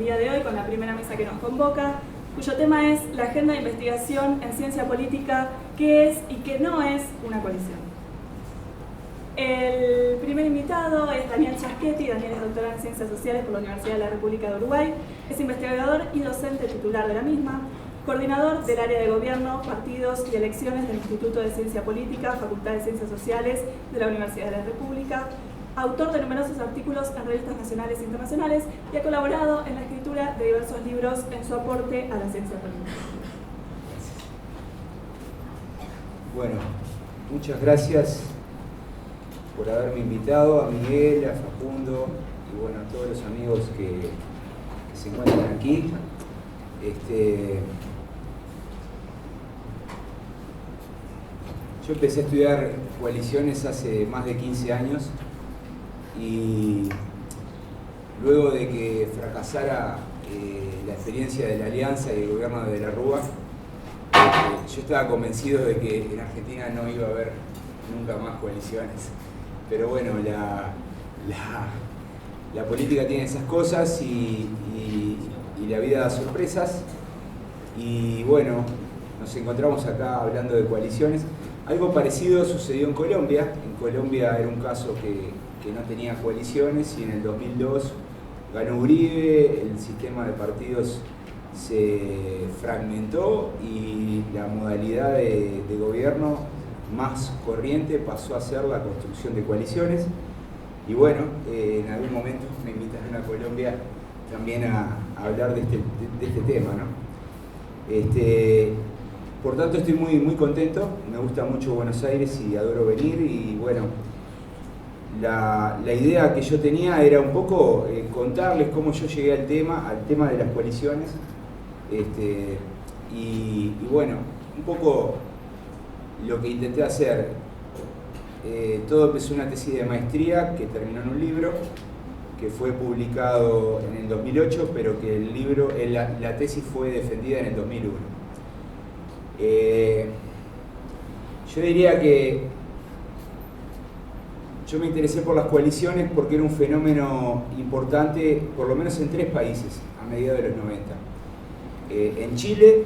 día de hoy con la primera mesa que nos convoca, cuyo tema es la agenda de investigación en ciencia política, qué es y qué no es una coalición. El primer invitado es Daniel Chaschetti. Daniel es doctorado en Ciencias Sociales por la Universidad de la República de Uruguay, es investigador y docente titular de la misma, coordinador del área de gobierno, partidos y elecciones del Instituto de Ciencia Política, Facultad de Ciencias Sociales de la Universidad de la República, autor de numerosos artículos en revistas nacionales e internacionales y ha colaborado en la escritura de diversos libros en su aporte a la ciencia política. Bueno, muchas gracias por haberme invitado, a Miguel, a Facundo y bueno, a todos los amigos que se encuentran aquí. Yo empecé a estudiar coaliciones hace más de 15 años y luego de que fracasara la experiencia de la Alianza y el gobierno de la Rúa, yo estaba convencido de que en Argentina no iba a haber nunca más coaliciones. Pero bueno, la política tiene esas cosas y la vida da sorpresas. Y bueno, nos encontramos acá hablando de coaliciones. Algo parecido sucedió en Colombia. En Colombia era un caso que no tenía coaliciones y en el 2002 ganó Uribe, el sistema de partidos se fragmentó y la modalidad de gobierno más corriente pasó a ser la construcción de coaliciones. Y bueno, en algún momento me invitaron a Colombia también a hablar de este tema, ¿no? Por tanto estoy muy contento, me gusta mucho Buenos Aires y adoro venir y bueno, la idea que yo tenía era un poco contarles cómo yo llegué al tema de las coaliciones y bueno, un poco lo que intenté hacer. Todo empezó una tesis de maestría que terminó en un libro que fue publicado en el 2008, pero que la tesis fue defendida en el 2001. Yo diría que yo me interesé por las coaliciones porque era un fenómeno importante, por lo menos en 3 países, a mediados de los 90. En Chile,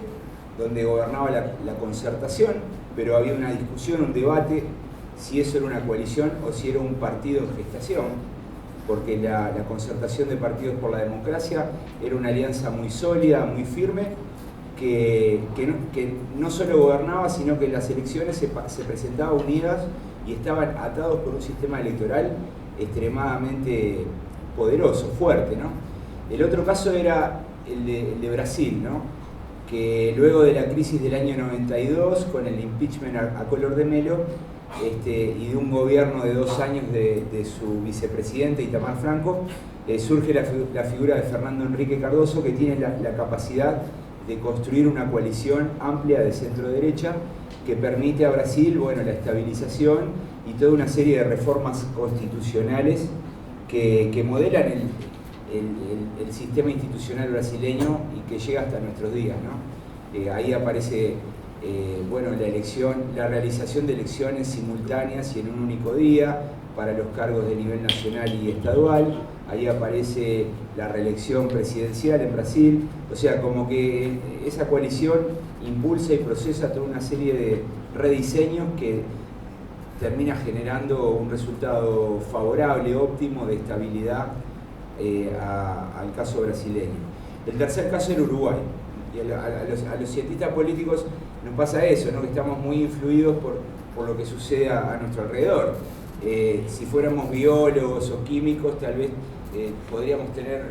donde gobernaba la concertación, pero había una discusión, un debate, si eso era una coalición o si era un partido en gestación, porque la concertación de partidos por la democracia era una alianza muy sólida, muy firme, que no solo gobernaba, sino que en las elecciones se presentaba unidas y estaban atados por un sistema electoral extremadamente poderoso, fuerte, ¿no? El otro caso era el de Brasil, ¿no? Que luego de la crisis del año 92, con el impeachment a Collor de Mello, y de un gobierno de 2 años de su vicepresidente Itamar Franco, surge la figura de Fernando Henrique Cardoso, que tiene la capacidad de construir una coalición amplia de centro-derecha que permite a Brasil, bueno, la estabilización y toda una serie de reformas constitucionales que modelan el sistema institucional brasileño y que llega hasta nuestros días, ¿no? Ahí aparece bueno, la realización de elecciones simultáneas y en un único día para los cargos de nivel nacional y estadual. Ahí aparece la reelección presidencial en Brasil. O sea, como que esa coalición impulsa y procesa toda una serie de rediseños que termina generando un resultado favorable, óptimo, de estabilidad al caso brasileño. El tercer caso era Uruguay. Y a los cientistas políticos nos pasa eso, ¿no? Que estamos muy influidos por lo que sucede a nuestro alrededor. Si fuéramos biólogos o químicos, tal vez podríamos tener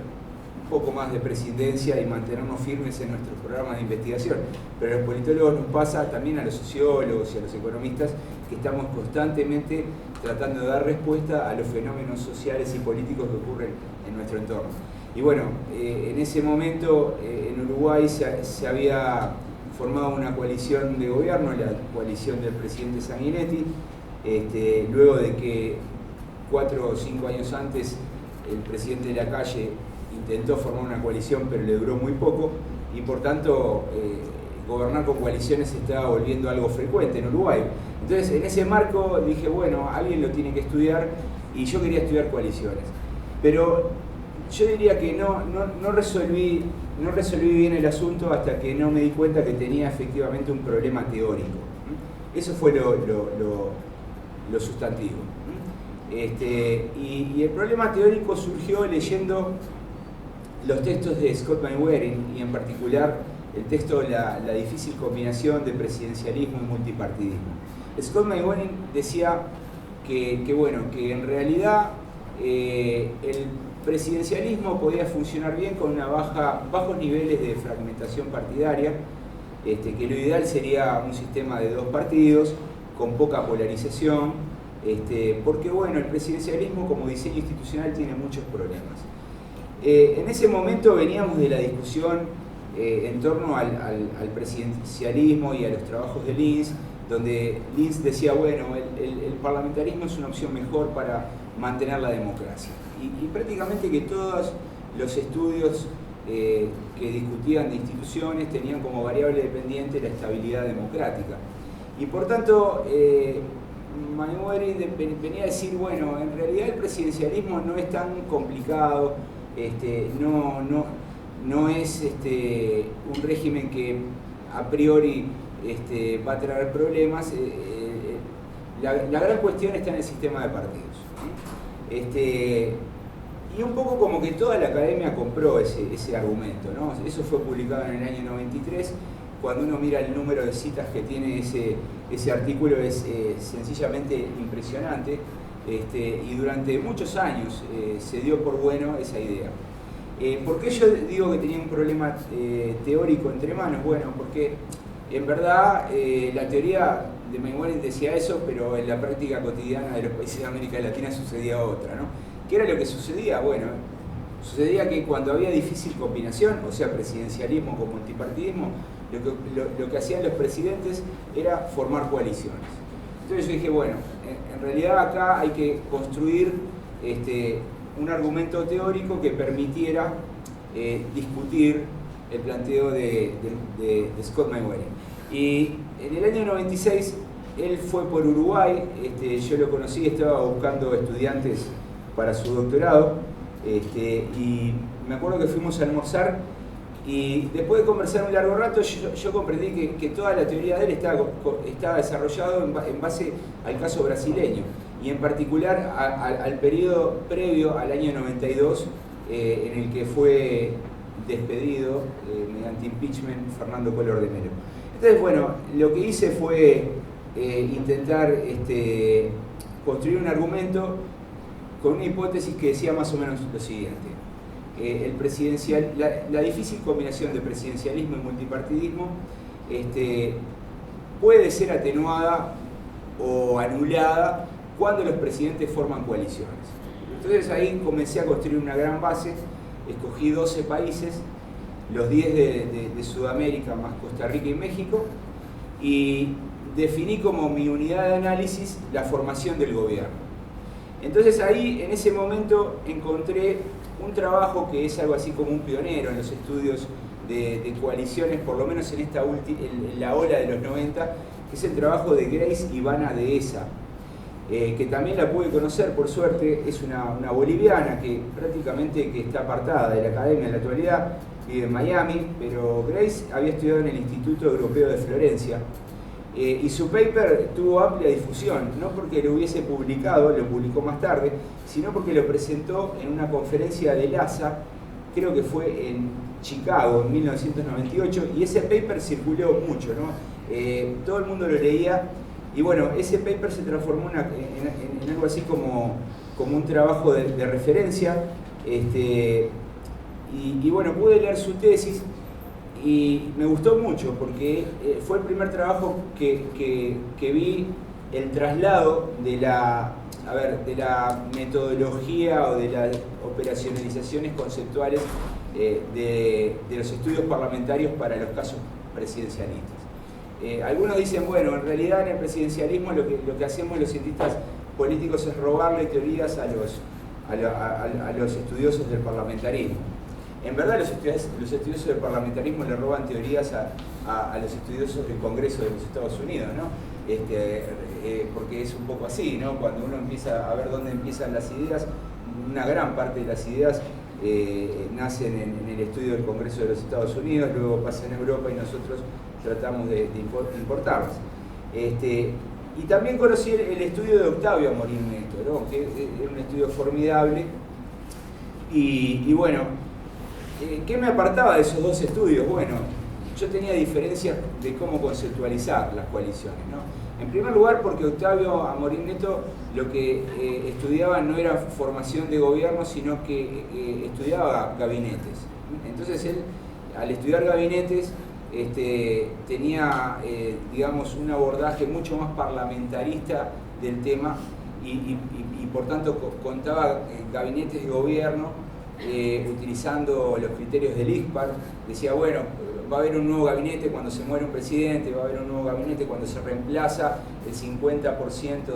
un poco más de prescindencia y mantenernos firmes en nuestros programas de investigación. Pero a los politólogos nos pasa, también a los sociólogos y a los economistas, que estamos constantemente tratando de dar respuesta a los fenómenos sociales y políticos que ocurren en nuestro entorno. Y bueno, en ese momento en Uruguay se había formado una coalición de gobierno, la coalición del presidente Sanguinetti, luego de que 4 o 5 años antes el presidente de la Calle intentó formar una coalición, pero le duró muy poco, y por tanto gobernar con coaliciones se estaba volviendo algo frecuente en Uruguay. Entonces, en ese marco dije, bueno, alguien lo tiene que estudiar, y yo quería estudiar coaliciones. Pero yo diría que no resolví bien el asunto hasta que no me di cuenta que tenía efectivamente un problema teórico. Eso fue lo sustantivo. Y el problema teórico surgió leyendo los textos de Scott Mainwaring y en particular el texto La difícil combinación de presidencialismo y multipartidismo. Scott Mainwaring decía que en realidad el presidencialismo podía funcionar bien con bajos niveles de fragmentación partidaria, que lo ideal sería un sistema de 2 partidos con poca polarización, porque el presidencialismo como diseño institucional tiene muchos problemas. En ese momento veníamos de la discusión en torno al presidencialismo y a los trabajos de Linz, donde Linz decía, el parlamentarismo es una opción mejor para mantener la democracia. Y prácticamente que todos los estudios que discutían de instituciones tenían como variable dependiente la estabilidad democrática. Y por tanto, Mainwaring venía a decir, en realidad el presidencialismo no es tan complicado, no es un régimen que a priori va a traer problemas. La gran cuestión está en el sistema de partidos. Y un poco como que toda la academia compró ese argumento, ¿no? Eso fue publicado en el año 93. Cuando uno mira el número de citas que tiene ese artículo es sencillamente impresionante. Y durante muchos años se dio por bueno esa idea. ¿Por qué yo digo que tenía un problema teórico entre manos? Porque en verdad la teoría de Mainwaring decía eso, pero en la práctica cotidiana de los países de América Latina sucedía otra, ¿no? ¿Qué era lo que sucedía? Sucedía que cuando había difícil combinación, o sea, presidencialismo con multipartidismo, lo que hacían los presidentes era formar coaliciones. Entonces yo dije, en realidad acá hay que construir un argumento teórico que permitiera discutir el planteo de Scott Mainwaring. Y en el año 96 él fue por Uruguay, yo lo conocí, estaba buscando estudiantes para su doctorado, y me acuerdo que fuimos a almorzar y después de conversar un largo rato yo comprendí que toda la teoría de él estaba desarrollado en base al caso brasileño y en particular al periodo previo al año 92 en el que fue despedido mediante impeachment Fernando Collor de Mello. Entonces, lo que hice fue intentar construir un argumento con una hipótesis que decía más o menos lo siguiente. La difícil combinación de presidencialismo y multipartidismo puede ser atenuada o anulada cuando los presidentes forman coaliciones. Entonces ahí comencé a construir una gran base, escogí 12 países, los 10 de Sudamérica más Costa Rica y México, y definí como mi unidad de análisis la formación del gobierno. Entonces ahí, en ese momento, encontré un trabajo que es algo así como un pionero en los estudios de coaliciones, por lo menos en la ola de los 90, que es el trabajo de Grace Ivana Dehesa, que también la pude conocer, por suerte. Es una boliviana que prácticamente que está apartada de la academia en la actualidad, vive en Miami, pero Grace había estudiado en el Instituto Europeo de Florencia, y su paper tuvo amplia difusión, no porque lo hubiese publicado, lo publicó más tarde, sino porque lo presentó en una conferencia de LASA, creo que fue en Chicago en 1998, y ese paper circuló mucho, ¿no? Todo el mundo lo leía, y ese paper se transformó en algo así como un trabajo de referencia, y pude leer su tesis, y me gustó mucho porque fue el primer trabajo que vi el traslado de la metodología o de las operacionalizaciones conceptuales de los estudios parlamentarios para los casos presidencialistas. Algunos dicen, en realidad en el presidencialismo lo que hacemos los cientistas políticos es robarle teorías a los estudiosos del parlamentarismo. En verdad los estudiosos del parlamentarismo le roban teorías a los estudiosos del Congreso de los Estados Unidos, ¿no? Porque es un poco así, ¿no? Cuando uno empieza a ver dónde empiezan las ideas, una gran parte de las ideas nacen en el estudio del Congreso de los Estados Unidos, luego pasan a Europa y nosotros tratamos de importarlas. Y también conocí el estudio de Octavio Amorín Neto, ¿no? Que era un estudio formidable. Y bueno, ¿qué me apartaba de esos dos estudios? Bueno, yo tenía diferencias de cómo conceptualizar las coaliciones, ¿no? En primer lugar, porque Octavio Amorín Neto lo que estudiaba no era formación de gobierno, sino que estudiaba gabinetes. Entonces él, al estudiar gabinetes, tenía, digamos, un abordaje mucho más parlamentarista del tema y por tanto contaba gabinetes de gobierno utilizando los criterios del ICPAR. Decía, bueno, va a haber un nuevo gabinete cuando se muere un presidente, va a haber un nuevo gabinete cuando se reemplaza el 50%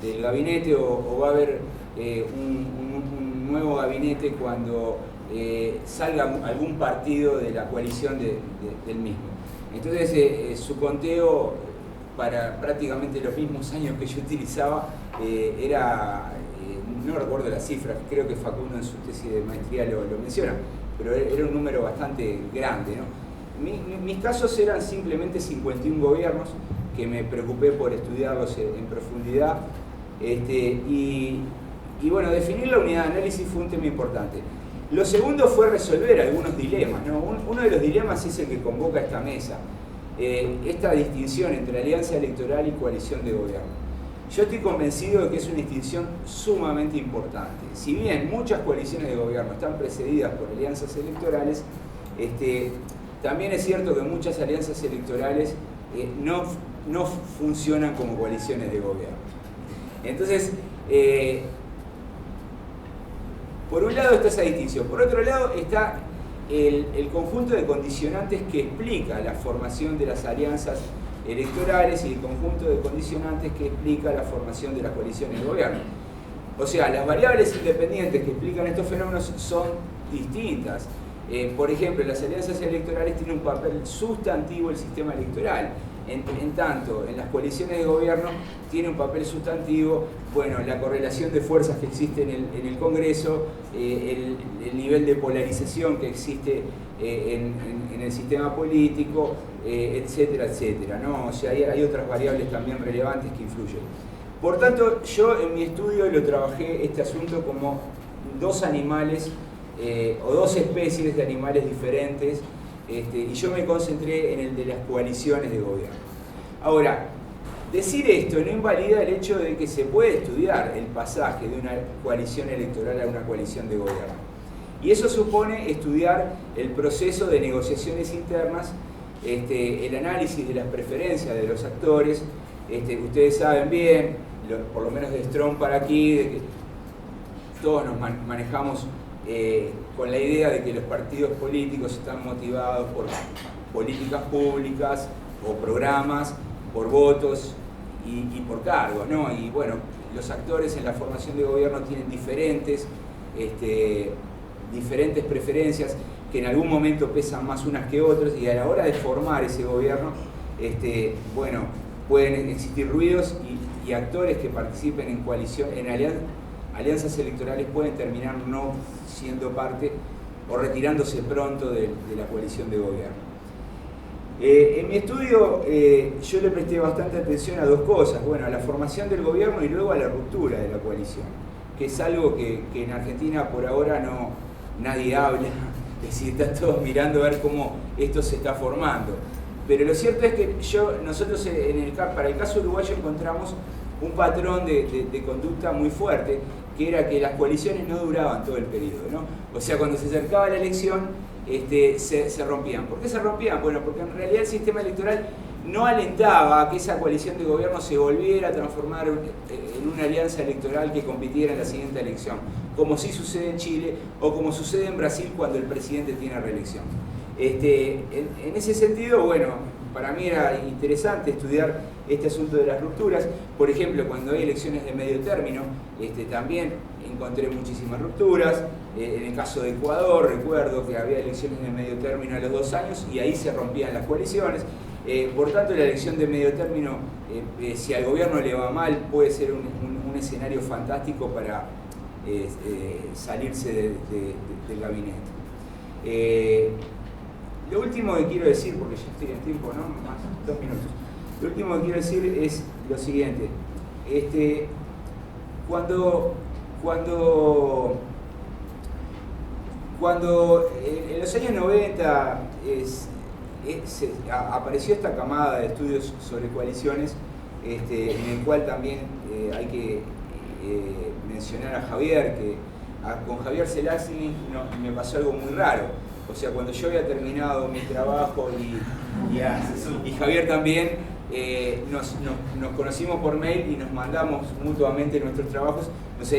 del gabinete, o va a haber un nuevo gabinete cuando salga algún partido de la coalición del mismo. Entonces su conteo para prácticamente los mismos años que yo utilizaba era, no recuerdo las cifras, creo que Facundo en su tesis de maestría lo menciona, pero era un número bastante grande, ¿no? Mis casos eran simplemente 51 gobiernos, que me preocupé por estudiarlos en profundidad, y bueno, definir la unidad de análisis fue un tema importante. Lo segundo fue resolver algunos dilemas, ¿no? Uno de los dilemas es el que convoca esta mesa, esta distinción entre alianza electoral y coalición de gobierno. Yo estoy convencido de que es una distinción sumamente importante. Si bien muchas coaliciones de gobierno están precedidas por alianzas electorales, también es cierto que muchas alianzas electorales no funcionan como coaliciones de gobierno. Entonces, por un lado está esa distinción, por otro lado está el conjunto de condicionantes que explica la formación de las alianzas electorales y el conjunto de condicionantes que explica la formación de las coaliciones de gobierno. O sea, las variables independientes que explican estos fenómenos son distintas. Por ejemplo, las alianzas electorales tienen un papel sustantivo el sistema electoral. En tanto, en las coaliciones de gobierno tiene un papel sustantivo, bueno, la correlación de fuerzas que existe en el Congreso, el nivel de polarización que existe en el sistema político, etcétera, etcétera, ¿no? O sea, hay otras variables también relevantes que influyen. Por tanto, yo en mi estudio lo trabajé este asunto como dos animales o dos especies de animales diferentes, y yo me concentré en el de las coaliciones de gobierno. Ahora, decir esto no invalida el hecho de que se puede estudiar el pasaje de una coalición electoral a una coalición de gobierno. Y eso supone estudiar el proceso de negociaciones internas, el análisis de las preferencias de los actores. Ustedes saben bien, por lo menos de Strong para aquí, de que todos nos manejamos con la idea de que los partidos políticos están motivados por políticas públicas o programas, por votos y por cargos, ¿no? Y bueno, los actores en la formación de gobierno tienen diferentes preferencias que en algún momento pesan más unas que otras, y a la hora de formar ese gobierno, bueno, pueden existir ruidos y actores que participen en coalición, en alianzas electorales pueden terminar no siendo parte o retirándose pronto de la coalición de gobierno. En mi estudio yo le presté bastante atención a dos cosas, bueno, a la formación del gobierno y luego a la ruptura de la coalición, que es algo que en Argentina por ahora nadie habla, es decir, están todos mirando a ver cómo esto se está formando. Pero lo cierto es que nosotros para el caso uruguayo encontramos un patrón de conducta muy fuerte, que era que las coaliciones no duraban todo el periodo, ¿no? O sea, cuando se acercaba la elección, se rompían. ¿Por qué se rompían? Bueno, porque en realidad el sistema electoral no alentaba a que esa coalición de gobierno se volviera a transformar en una alianza electoral que compitiera en la siguiente elección, como sí sucede en Chile o como sucede en Brasil cuando el presidente tiene reelección. En ese sentido, bueno, para mí era interesante estudiar este asunto de las rupturas. Por ejemplo, cuando hay elecciones de medio término, también encontré muchísimas rupturas. En el caso de Ecuador, recuerdo que había elecciones de medio término a los 2 años y ahí se rompían las coaliciones. Por tanto, la elección de medio término, si al gobierno le va mal, puede ser un escenario fantástico salirse del gabinete. Lo último que quiero decir, porque ya estoy en tiempo, ¿no? Más 2 minutos. Lo último que quiero decir es lo siguiente. Cuando en los años 90 apareció esta camada de estudios sobre coaliciones, en el cual también hay que mencionar a Javier, que con Javier Zelazny me pasó algo muy raro. O sea, cuando yo había terminado mi trabajo y Javier también, nos conocimos por mail y nos mandamos mutuamente nuestros trabajos. Nos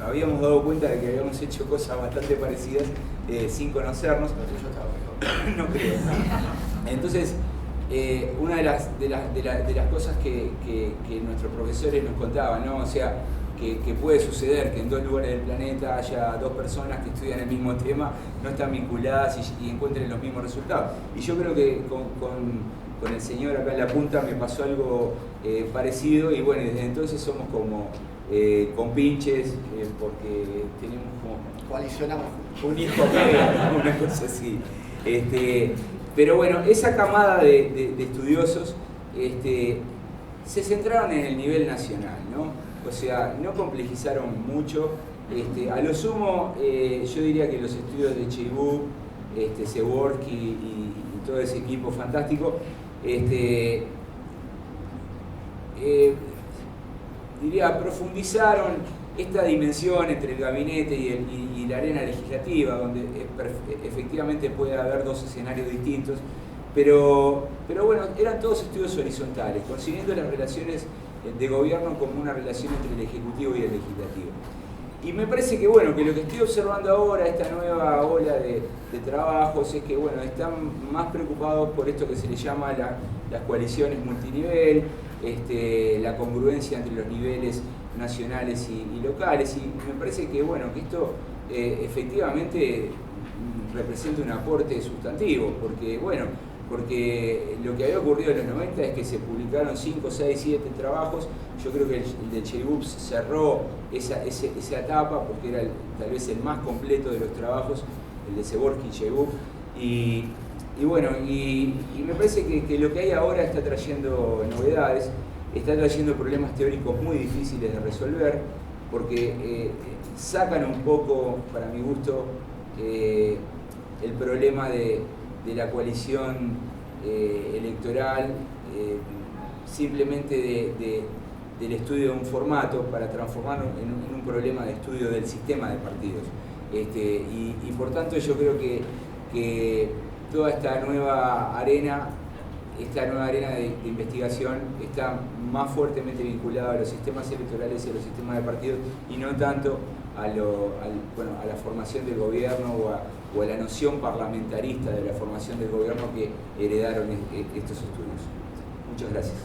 habíamos dado cuenta de que habíamos hecho cosas bastante parecidas sin conocernos. No creo. Entonces, una de las cosas que nuestros profesores nos contaban, ¿no? O sea, que puede suceder que en 2 lugares del planeta haya 2 personas que estudian el mismo tema, no están vinculadas y encuentren los mismos resultados. Y yo creo que con el señor acá en la punta me pasó algo parecido, y bueno, desde entonces somos como compinches, porque tenemos como... coalicionamos. Un hijo medio, una cosa así. Pero bueno, esa camada de estudiosos se centraron en el nivel nacional, ¿no? O sea, no complejizaron mucho. A lo sumo, yo diría que los estudios de Chebuk, Zeworski y todo ese equipo fantástico, diría, profundizaron esta dimensión entre el gabinete y la arena legislativa, donde efectivamente puede haber 2 escenarios distintos, pero bueno, eran todos estudios horizontales, concibiendo las relaciones de gobierno como una relación entre el Ejecutivo y el Legislativo. Y me parece que bueno, que lo que estoy observando ahora, esta nueva ola de trabajos, es que bueno, están más preocupados por esto que se le llama las coaliciones multinivel, la congruencia entre los niveles nacionales y locales, y me parece que bueno, que esto efectivamente representa un aporte sustantivo, porque lo que había ocurrido en los 90 es que se publicaron 5, 6, 7 trabajos. Yo creo que el de Chebuk cerró esa etapa porque era tal vez el más completo de los trabajos, el de Zeworski y Chebuk. Y bueno, y me parece que lo que hay ahora está trayendo novedades, está trayendo problemas teóricos muy difíciles de resolver, porque sacan un poco, para mi gusto, el problema de la coalición electoral, simplemente del estudio de un formato para transformarlo en un problema de estudio del sistema de partidos. Y por tanto yo creo que toda esta nueva arena de investigación está más fuertemente vinculada a los sistemas electorales y a los sistemas de partidos, y no tanto a la formación del gobierno o a la noción parlamentarista de la formación del gobierno que heredaron estos estudios. Muchas gracias.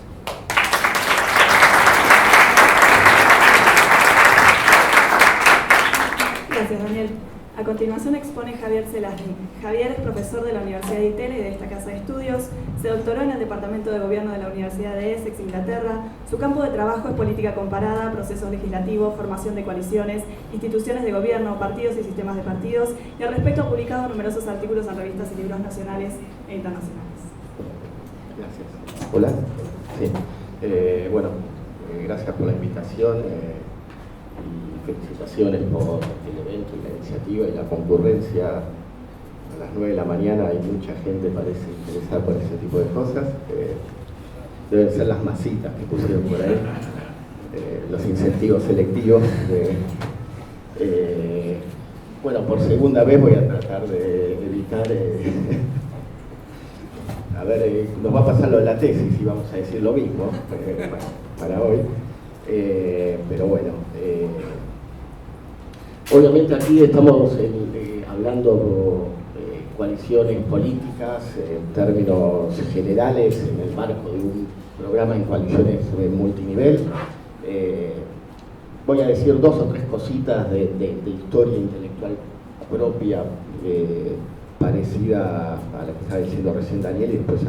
Gracias, Daniel. A continuación expone Javier Zelazny. Javier es profesor de la Universidad de Itela y de esta casa de estudios. Se doctoró en el Departamento de Gobierno de la Universidad de Essex, Inglaterra. Su campo de trabajo es política comparada, procesos legislativos, formación de coaliciones, instituciones de gobierno, partidos y sistemas de partidos, y al respecto ha publicado numerosos artículos en revistas y libros nacionales e internacionales. Gracias. Hola. Sí. Gracias por la invitación. Felicitaciones por el evento y la iniciativa y la concurrencia. A las 9 de la mañana hay mucha gente, parece interesada por ese tipo de cosas. Deben ser las masitas que pusieron por ahí, los incentivos selectivos. Por segunda vez voy a tratar de evitar... nos va a pasar lo de la tesis y vamos a decir lo mismo para hoy. Obviamente aquí estamos hablando de coaliciones políticas en términos generales en el marco de un programa de coaliciones multinivel. Voy a decir 2 o 3 cositas de historia intelectual propia parecida a lo que estaba diciendo recién Daniel, y después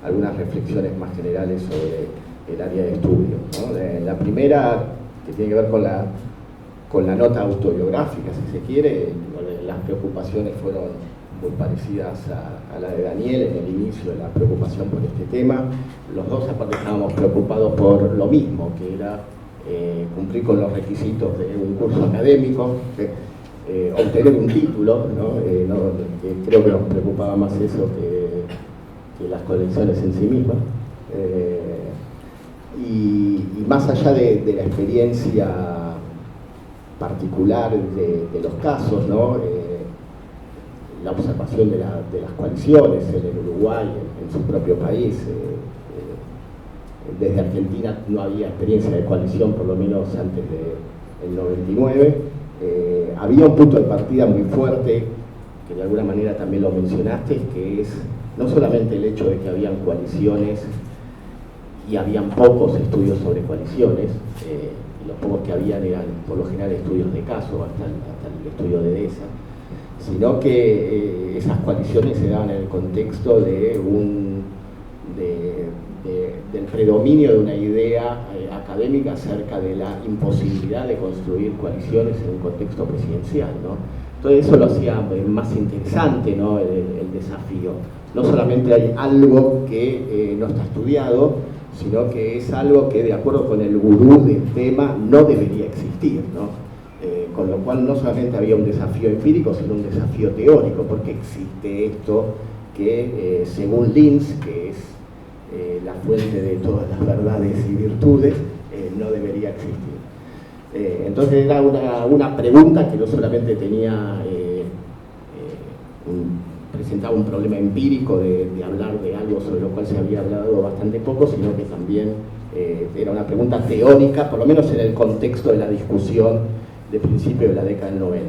algunas reflexiones más generales sobre el área de estudio, ¿no? La primera, que tiene que ver con con la nota autobiográfica, si se quiere. Las preocupaciones fueron muy parecidas a la de Daniel en el inicio de la preocupación por este tema. Los dos aparte estábamos preocupados por lo mismo, que era cumplir con los requisitos de un curso académico, obtener un título, ¿no? Creo que nos preocupaba más eso que las colecciones en sí mismas. Y más allá de la experiencia particular de los casos, ¿no? La observación de las coaliciones en Uruguay, en su propio país. Desde Argentina no había experiencia de coalición, por lo menos antes del 99. Había un punto de partida muy fuerte, que de alguna manera también lo mencionaste, que es no solamente el hecho de que habían coaliciones y habían pocos estudios sobre coaliciones, y los pocos que habían eran por lo general estudios de caso, hasta el estudio de DESA, sino que esas coaliciones se daban en el contexto de del predominio de una idea académica acerca de la imposibilidad de construir coaliciones en un contexto presidencial, ¿no? Entonces eso lo hacía más interesante, ¿no? el desafío. No solamente hay algo que no está estudiado, sino que es algo que, de acuerdo con el gurú del tema, no debería existir, ¿no? Con lo cual no solamente había un desafío empírico, sino un desafío teórico, porque existe esto que, según Linz, que es la fuente de todas las verdades y virtudes, no debería existir. Entonces era una pregunta que no solamente tenía presentaba un problema empírico de hablar de algo sobre lo cual se había hablado bastante poco, sino que también era una pregunta teórica, por lo menos en el contexto de la discusión de principio de la década del 90.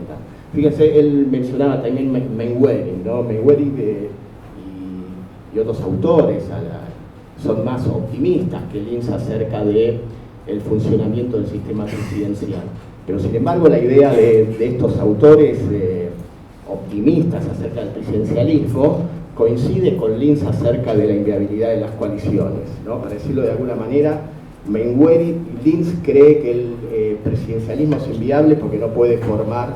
Fíjense, él mencionaba también Mainwaring, ¿no? Mainwaring y otros autores son más optimistas que Linz acerca de el funcionamiento del sistema presidencial. Pero sin embargo la idea de estos autores optimistas acerca del presidencialismo coincide con Linz acerca de la inviabilidad de las coaliciones, ¿no? Para decirlo de alguna manera, Linz cree que el presidencialismo es inviable porque no puede formar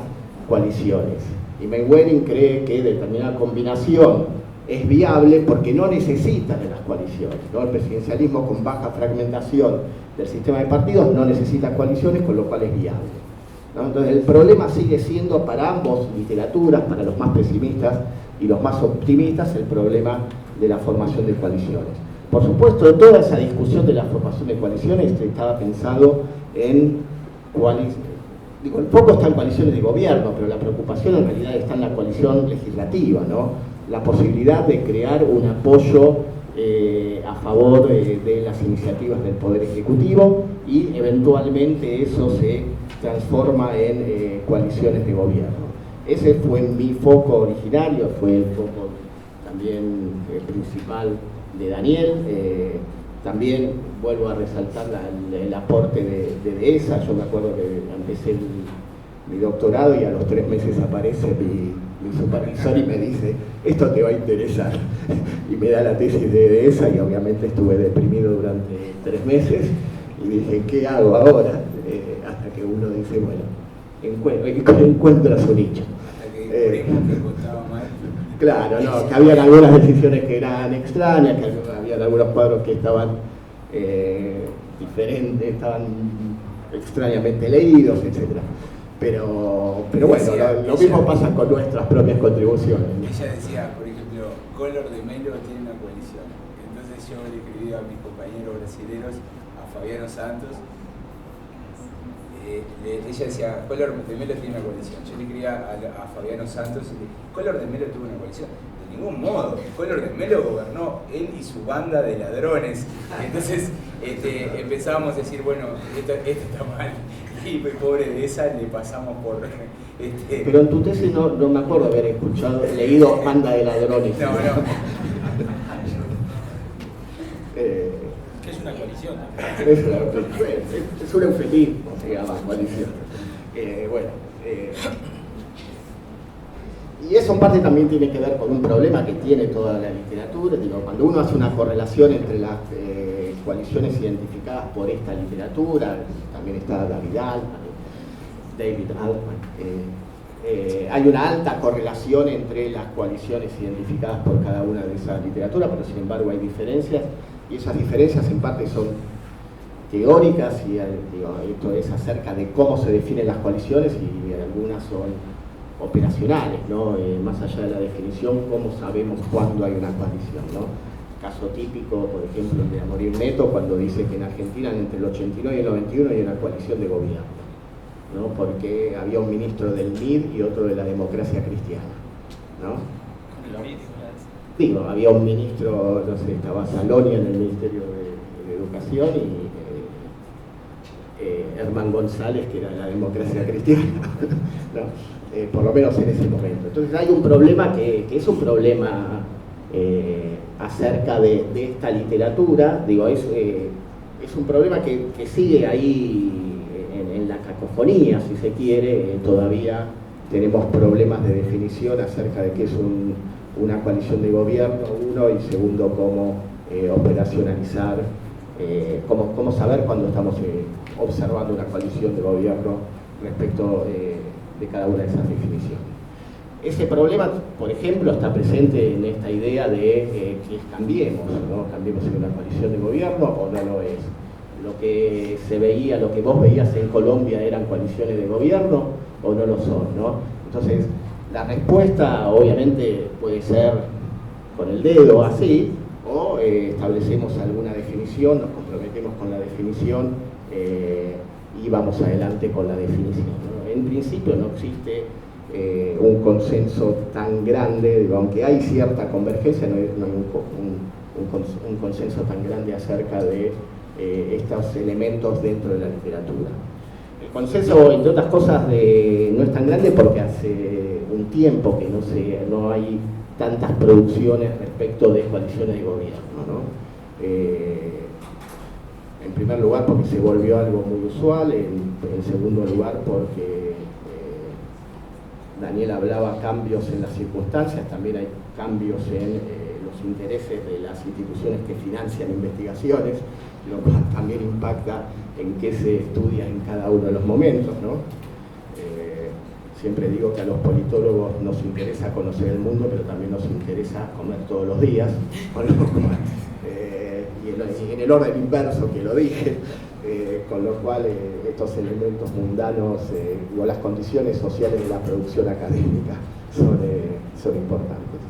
coaliciones. Y Mainwaring cree que determinada combinación es viable porque no necesita de las coaliciones, ¿no? El presidencialismo con baja fragmentación del sistema de partidos no necesita coaliciones, con lo cual es viable, ¿no? Entonces el problema sigue siendo para ambos literaturas, para los más pesimistas y los más optimistas, el problema de la formación de coaliciones. Por supuesto, toda esa discusión de la formación de coaliciones estaba pensado en coaliciones. Digo, el foco está en coaliciones de gobierno, pero la preocupación en realidad está en la coalición legislativa, ¿no? La posibilidad de crear un apoyo a favor de las iniciativas del Poder Ejecutivo y eventualmente eso se transforma en coaliciones de gobierno. Ese fue mi foco originario, fue el foco también principal de Daniel. También vuelvo a resaltar el aporte de DESA. Yo me acuerdo que empecé mi doctorado y a los 3 meses aparece mi supervisor y me dice, esto te va a interesar, y me da la tesis de DESA, y obviamente estuve deprimido durante 3 meses y dije, ¿qué hago ahora? Hasta que uno dice, bueno, encuentra su nicho. Claro, no, que habían algunas decisiones que eran extrañas, que habían algunos cuadros que estaban diferentes, estaban extrañamente leídos, etc. Pero bueno, lo mismo pasa con nuestras propias contribuciones. Ella decía, por ejemplo, Collor de Mello tiene una coalición. Entonces yo le escribí a mis compañeros brasileños, a Fabiano Santos. Ella decía, Collor de Mello tiene una coalición. Yo le escribía a Fabiano Santos y le dije, ¿Collor de Mello tuvo una coalición? De ningún modo. Collor de Mello gobernó él y su banda de ladrones. Entonces empezábamos a decir, bueno, esto está mal. Y pobre de esa le pasamos por... Pero en tu tesis no me acuerdo haber leído banda de ladrones. No. ¿Qué es una coalición? Es un eufemismo, se llama coalición. Y eso en parte también tiene que ver con un problema que tiene toda la literatura. Digo, cuando uno hace una correlación entre las coaliciones identificadas por esta literatura, también está Davidal, David Altman. Hay una alta correlación entre las coaliciones identificadas por cada una de esas literaturas, pero sin embargo hay diferencias, y esas diferencias en parte son teóricas, y esto es acerca de cómo se definen las coaliciones, y algunas son operacionales, ¿no? Más allá de la definición, cómo sabemos cuándo hay una coalición, ¿no? Caso típico, por ejemplo, el de Amorim Neto, cuando dice que en Argentina entre el 89 y el 91 hay una coalición de gobierno, ¿no? Porque había un ministro del MID y otro de la democracia cristiana, ¿no? Digo, había un ministro, no sé, estaba Salonia en el Ministerio de Educación y Herman González, que era de la democracia cristiana, ¿no? Por lo menos en ese momento. Entonces hay un problema que es un problema acerca de esta literatura, digo, es un problema que sigue ahí en la cacofonía, si se quiere. Todavía tenemos problemas de definición acerca de qué es una coalición de gobierno, uno, y segundo, cómo operacionalizar, cómo saber cuando estamos observando una coalición de gobierno respecto de cada una de esas definiciones. Ese problema, por ejemplo, está presente en esta idea de que cambiemos, ¿no? Cambiemos en una coalición de gobierno o no lo es. Lo que se veía, lo que vos veías en Colombia eran coaliciones de gobierno o no lo son, ¿no? Entonces, la respuesta obviamente puede ser con el dedo así, o establecemos alguna definición, nos comprometemos con la definición y vamos adelante con la definición, ¿no? En principio no existe un consenso tan grande, digo, aunque hay cierta convergencia, no hay un consenso tan grande acerca de estos elementos dentro de la literatura. El consenso, entre otras cosas, no es tan grande porque hace un tiempo que no hay tantas producciones respecto de coaliciones de gobierno, ¿no? En primer lugar porque se volvió algo muy usual, en segundo lugar porque Daniel hablaba cambios en las circunstancias, también hay cambios en los intereses de las instituciones que financian investigaciones, lo cual también impacta en qué se estudia en cada uno de los momentos, ¿no? Siempre digo que a los politólogos nos interesa conocer el mundo, pero también nos interesa comer todos los días, y en el orden inverso que lo dije, con lo cual estos elementos mundanos o las condiciones sociales de la producción académica son importantes.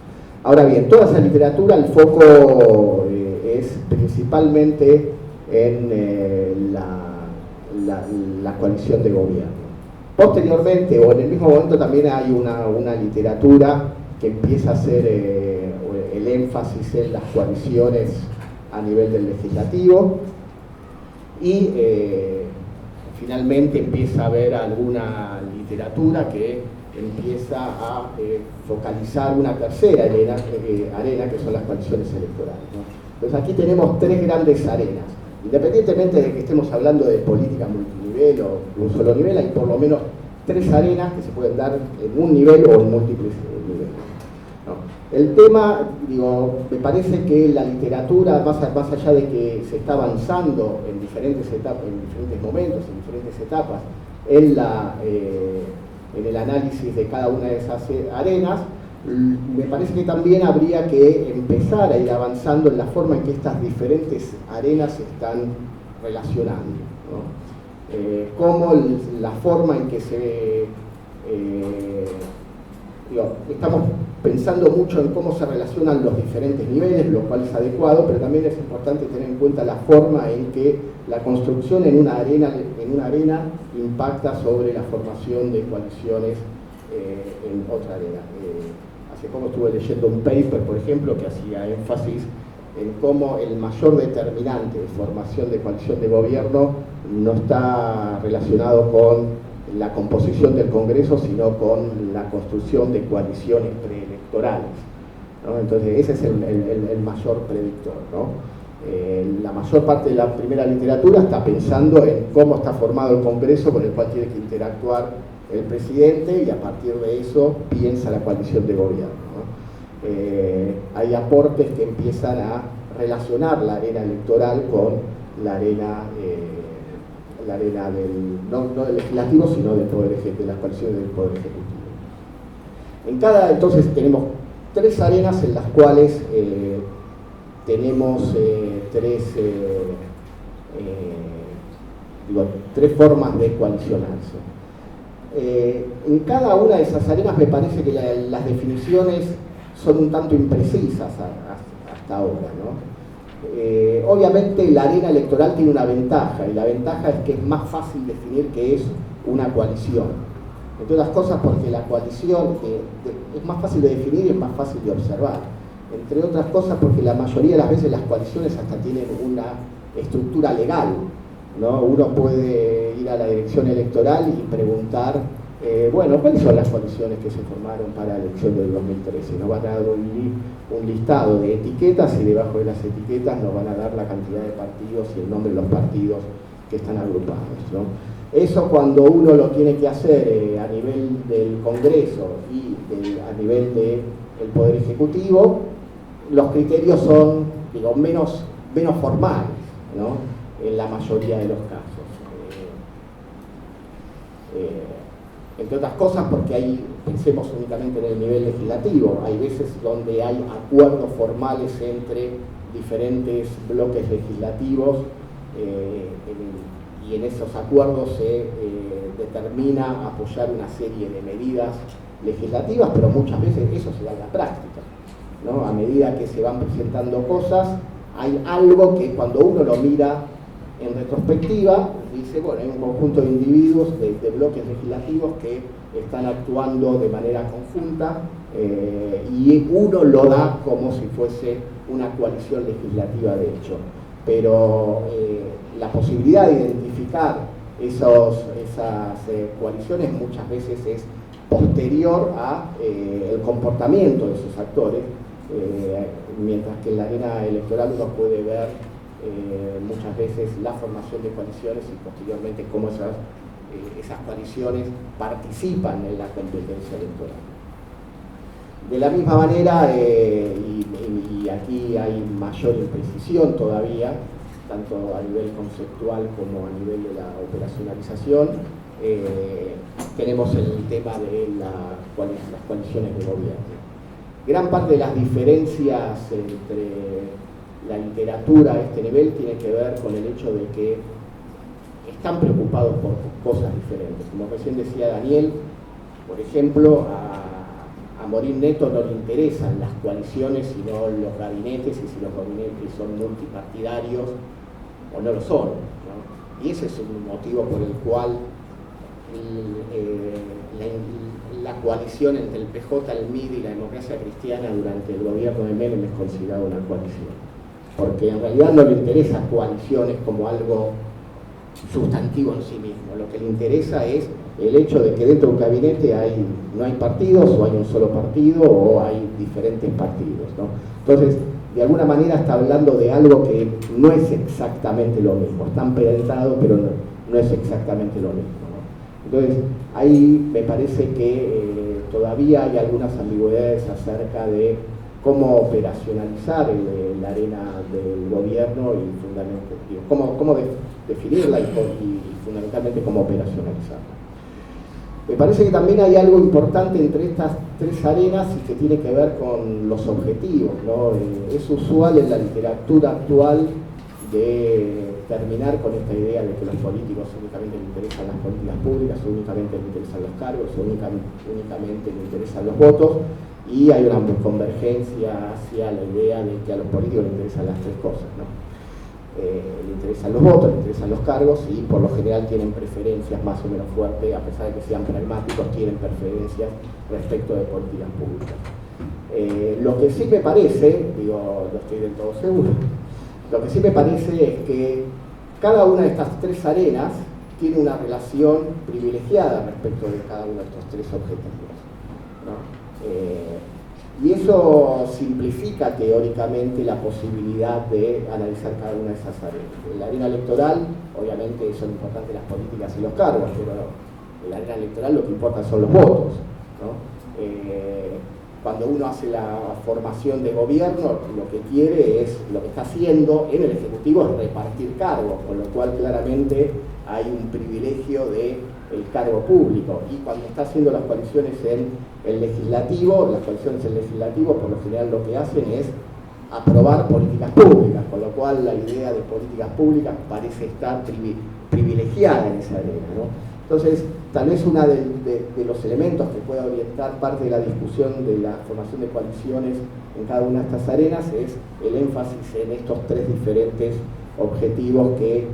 Ahora bien, toda esa literatura, el foco es principalmente en la coalición de gobierno. Posteriormente, o en el mismo momento, también hay una literatura que empieza a hacer el énfasis en las coaliciones a nivel del legislativo, y finalmente empieza a haber alguna literatura que empieza a focalizar una tercera arena, que son las coaliciones electorales, ¿no? Entonces aquí tenemos tres grandes arenas. Independientemente de que estemos hablando de política multinivel o un solo nivel, hay por lo menos tres arenas que se pueden dar en un nivel o en múltiples niveles, ¿no? El tema, digo, me parece que la literatura, más allá de que se está avanzando en diferentes etapas, en diferentes momentos, en diferentes etapas, en el análisis de cada una de esas arenas, me parece que también habría que empezar a ir avanzando en la forma en que estas diferentes arenas se están relacionando, ¿no? Cómo la forma en que estamos pensando mucho en cómo se relacionan los diferentes niveles, lo cual es adecuado, pero también es importante tener en cuenta la forma en que la construcción en una arena impacta sobre la formación de coaliciones en otra arena. Hace poco estuve leyendo un paper, por ejemplo, que hacía énfasis en cómo el mayor determinante de formación de coalición de gobierno no está relacionado con la composición del Congreso, sino con la construcción de coaliciones preelectorales, ¿no? Entonces ese es el mayor predictor, ¿no? La mayor parte de la primera literatura está pensando en cómo está formado el Congreso con el cual tiene que interactuar el presidente, y a partir de eso piensa la coalición de gobierno, ¿no? Hay aportes que empiezan a relacionar la arena electoral con la arena la arena no del legislativo, sino del de las coaliciones del Poder Ejecutivo. Entonces tenemos 3 arenas en las cuales tenemos 3 formas de coalicionarse. En cada una de esas arenas me parece que las definiciones son un tanto imprecisas hasta ahora, ¿no? Obviamente la arena electoral tiene una ventaja, y la ventaja es que es más fácil definir qué es una coalición. Entre otras cosas porque la coalición es más fácil de definir y es más fácil de observar. Entre otras cosas porque la mayoría de las veces las coaliciones hasta tienen una estructura legal, ¿no? Uno puede ir a la dirección electoral y preguntar, bueno, ¿cuáles son las coaliciones que se formaron para la elección del 2013? Nos van a dar un listado de etiquetas y debajo de las etiquetas nos van a dar la cantidad de partidos y el nombre de los partidos que están agrupados, ¿no? Eso cuando uno lo tiene que hacer a nivel del Congreso y a nivel del Poder Ejecutivo, los criterios son, digo, menos formales, ¿no? En la mayoría de los casos. Entre otras cosas porque pensemos únicamente en el nivel legislativo, hay veces donde hay acuerdos formales entre diferentes bloques legislativos y en esos acuerdos se determina apoyar una serie de medidas legislativas, pero muchas veces eso se da en la práctica, ¿no? A medida que se van presentando cosas, hay algo que cuando uno lo mira en retrospectiva, dice, bueno, hay un conjunto de individuos, de bloques legislativos que están actuando de manera conjunta y uno lo da como si fuese una coalición legislativa de hecho. Pero la posibilidad de identificar esas coaliciones muchas veces es posterior al comportamiento de esos actores, mientras que en la arena electoral uno puede ver muchas veces la formación de coaliciones y posteriormente cómo esas coaliciones participan en la competencia electoral. De la misma manera, y aquí hay mayor imprecisión todavía, tanto a nivel conceptual como a nivel de la operacionalización, tenemos el tema de las coaliciones de gobierno. Gran parte de las diferencias entre la literatura a este nivel tiene que ver con el hecho de que están preocupados por cosas diferentes. Como recién decía Daniel, por ejemplo, a Morín Neto no le interesan las coaliciones, sino los gabinetes, y si los gabinetes son multipartidarios o no lo son, ¿no? Y ese es un motivo por el cual la coalición entre el PJ, el MID y la democracia cristiana durante el gobierno de Menem es considerada una coalición. Porque en realidad no le interesa coaliciones como algo sustantivo en sí mismo. Lo que le interesa es el hecho de que dentro de un gabinete no hay partidos, o hay un solo partido, o hay diferentes partidos, ¿no? Entonces, de alguna manera está hablando de algo que no es exactamente lo mismo. Está emparentado, pero no es exactamente lo mismo, ¿no? Entonces, ahí me parece que todavía hay algunas ambigüedades acerca de cómo operacionalizar la arena del gobierno y fundamentalmente cómo definirla y fundamentalmente cómo operacionalizarla. Me parece que también hay algo importante entre estas 3 arenas y que tiene que ver con los objetivos, ¿no? Es usual en la literatura actual de terminar con esta idea de que los políticos únicamente le interesan las políticas públicas, únicamente le interesan los cargos, únicamente le interesan los votos, y hay una convergencia hacia la idea de que a los políticos les interesan las 3 cosas, ¿no? Le interesan los votos, le interesan los cargos y por lo general tienen preferencias más o menos fuertes, a pesar de que sean pragmáticos, tienen preferencias respecto de políticas públicas. Lo que sí me parece, no estoy del todo seguro, lo que sí me parece es que cada una de estas 3 arenas tiene una relación privilegiada respecto de cada uno de estos 3 objetivos, ¿no? Y eso simplifica teóricamente la posibilidad de analizar cada una de esas arenas. En la arena electoral, obviamente son importantes las políticas y los cargos, pero en la arena electoral lo que importa son los votos, ¿no? cuando uno hace la formación de gobierno, lo que quiere es, lo que está haciendo en el Ejecutivo es repartir cargos, con lo cual claramente hay un privilegio del cargo público. Y cuando está haciendo las coaliciones en el Legislativo, las coaliciones en el Legislativo por lo general lo que hacen es aprobar políticas públicas, con lo cual la idea de políticas públicas parece estar privilegiada en esa arena, ¿no? Entonces, tal vez uno de los elementos que pueda orientar parte de la discusión de la formación de coaliciones en cada una de estas arenas es el énfasis en estos tres diferentes objetivos que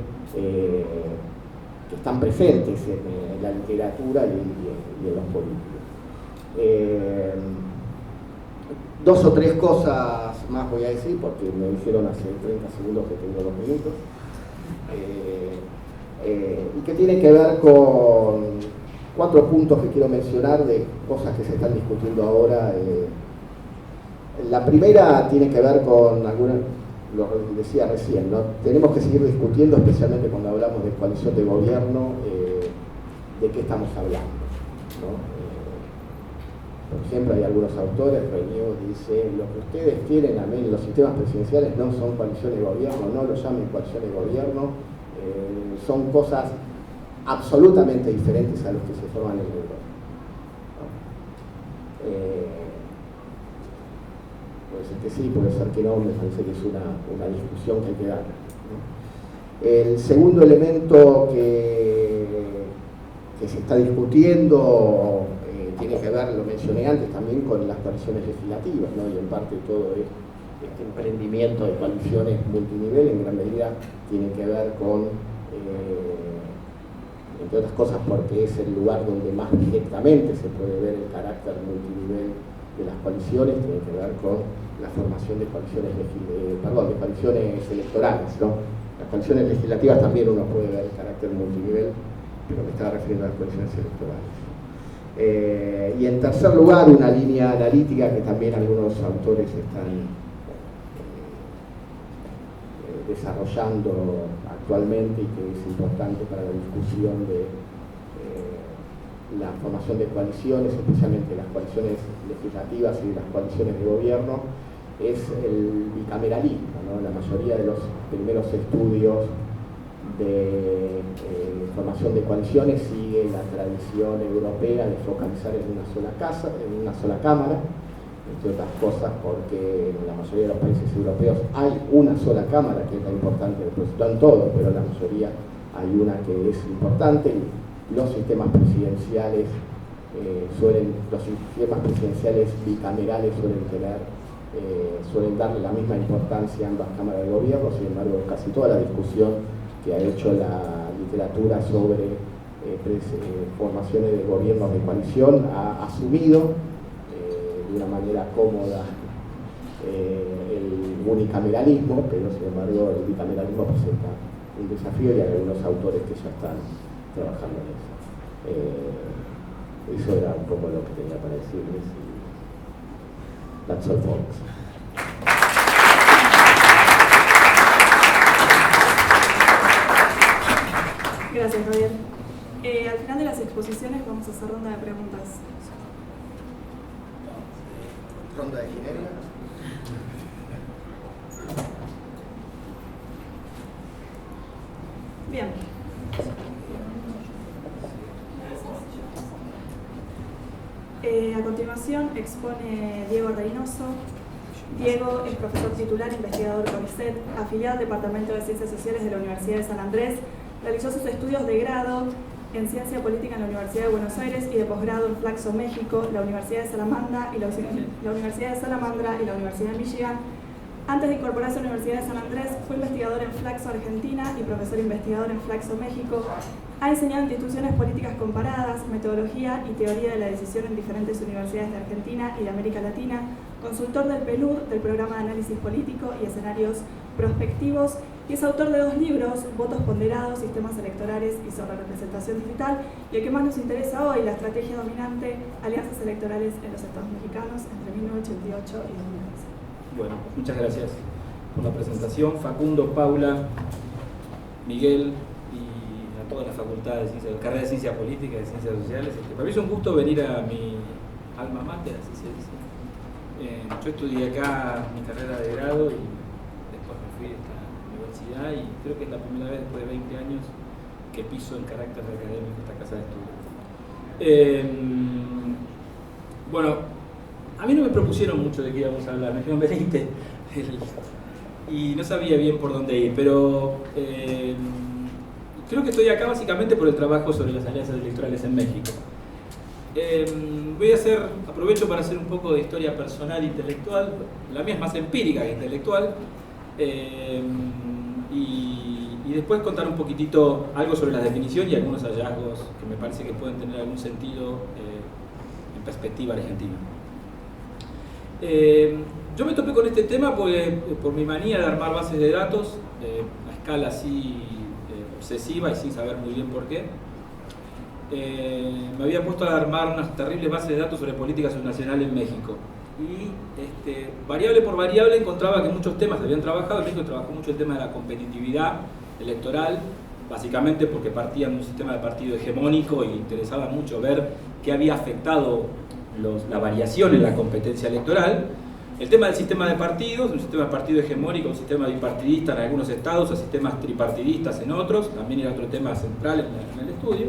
están presentes en la literatura y en los políticos. Dos o tres cosas más voy a decir, porque me dijeron hace 30 segundos que tengo 2 minutos. Y que tiene que ver con 4 puntos que quiero mencionar de cosas que se están discutiendo ahora. La primera tiene que ver con algunas, lo decía recién, ¿no? Tenemos que seguir discutiendo, especialmente cuando hablamos de coalición de gobierno, de qué estamos hablando, ¿no? Por ejemplo, hay algunos autores, Reñigo dice, lo que ustedes tienen en los sistemas presidenciales no son coaliciones de gobierno, no lo llamen coalición de gobierno, son cosas absolutamente diferentes a los que se forman en Europa. Puede ser que sí, puede ser que no, me parece que es una discusión que hay que dar, ¿no? El segundo elemento que se está discutiendo tiene que ver, lo mencioné antes, también con las coaliciones legislativas, ¿no? Y en parte todo este emprendimiento de coaliciones multinivel en gran medida tiene que ver con, entre otras cosas, porque es el lugar donde más directamente se puede ver el carácter multinivel de las coaliciones, tiene que ver con la formación de coaliciones, de coaliciones electorales, ¿no? Las coaliciones legislativas también uno puede ver el carácter multinivel, pero me estaba refiriendo a las coaliciones electorales. Y en tercer lugar, una línea analítica que también algunos autores están desarrollando actualmente y que es importante para la discusión de la formación de coaliciones, especialmente las coaliciones legislativas y las coaliciones de gobierno, es el bicameralismo, ¿no? La mayoría de los primeros estudios de formación de coaliciones sigue la tradición europea de focalizar en una sola casa, en una sola cámara, entre otras cosas porque en la mayoría de los países europeos hay una sola cámara que es la importante, pues no en todos, pero en la mayoría hay una que es importante. Los sistemas presidenciales bicamerales suelen darle la misma importancia a ambas cámaras de gobierno. Sin embargo, casi toda la discusión que ha hecho la literatura sobre formaciones de gobiernos de coalición ha asumido de una manera cómoda el unicameralismo, pero sin embargo el bicameralismo presenta un desafío y hay algunos autores que ya están trabajando en eso. Eso era un poco lo que tenía para decirles. That's all, folks. Gracias, Javier. Al final de las exposiciones vamos a hacer ronda de preguntas. Ronda de Ginebra. Bien. A continuación expone Diego Reynoso. Diego es profesor titular, investigador CONICET, afiliado al Departamento de Ciencias Sociales de la Universidad de San Andrés. Realizó sus estudios de grado en Ciencia Política en la Universidad de Buenos Aires y de posgrado en Flaxo, México, la Universidad de Salamandra y la Universidad de Michigan. Antes de incorporarse a la Universidad de San Andrés, fue investigador en Flaxo, Argentina, y profesor investigador en Flaxo, México. Ha enseñado en instituciones políticas comparadas, metodología y teoría de la decisión en diferentes universidades de Argentina y de América Latina, consultor del PELUR, del Programa de Análisis Político y Escenarios Prospectivos, y es autor de 2 libros, Votos Ponderados, Sistemas Electorales y sobre Representación Digital, y el que más nos interesa hoy, La Estrategia Dominante, Alianzas Electorales en los Estados Mexicanos entre 1988 y 2015. Bueno, muchas gracias por la presentación. Facundo, Paula, Miguel y a toda la facultad de ciencias, carrera de Ciencia Política y de Ciencias Sociales. Para mí es un gusto venir a mi alma mater, así se dice. Yo estudié acá mi carrera de grado y después me fui a esta universidad y creo que es la primera vez después de 20 años que piso en carácter académico esta casa de estudio. Bueno, a mí no me propusieron mucho de qué íbamos a hablar, me dijeron venite y no sabía bien por dónde ir, pero creo que estoy acá básicamente por el trabajo sobre las alianzas electorales en México. Aprovecho para hacer un poco de historia personal e intelectual, la mía es más empírica que intelectual, y después contar un poquitito algo sobre la definición y algunos hallazgos que me parece que pueden tener algún sentido en perspectiva argentina. Yo me topé con este tema por mi manía de armar bases de datos a escala así obsesiva y sin saber muy bien por qué. Me había puesto a armar unas terribles bases de datos sobre política subnacional en México y variable por variable encontraba que muchos temas se habían trabajado. En México trabajó mucho el tema de la competitividad electoral, básicamente porque partían de un sistema de partido hegemónico y interesaba mucho ver qué había afectado la variación en la competencia electoral. El tema del sistema de partidos, un sistema de partido hegemónico, un sistema bipartidista en algunos estados, a sistemas tripartidistas en otros, también era otro tema central en el estudio.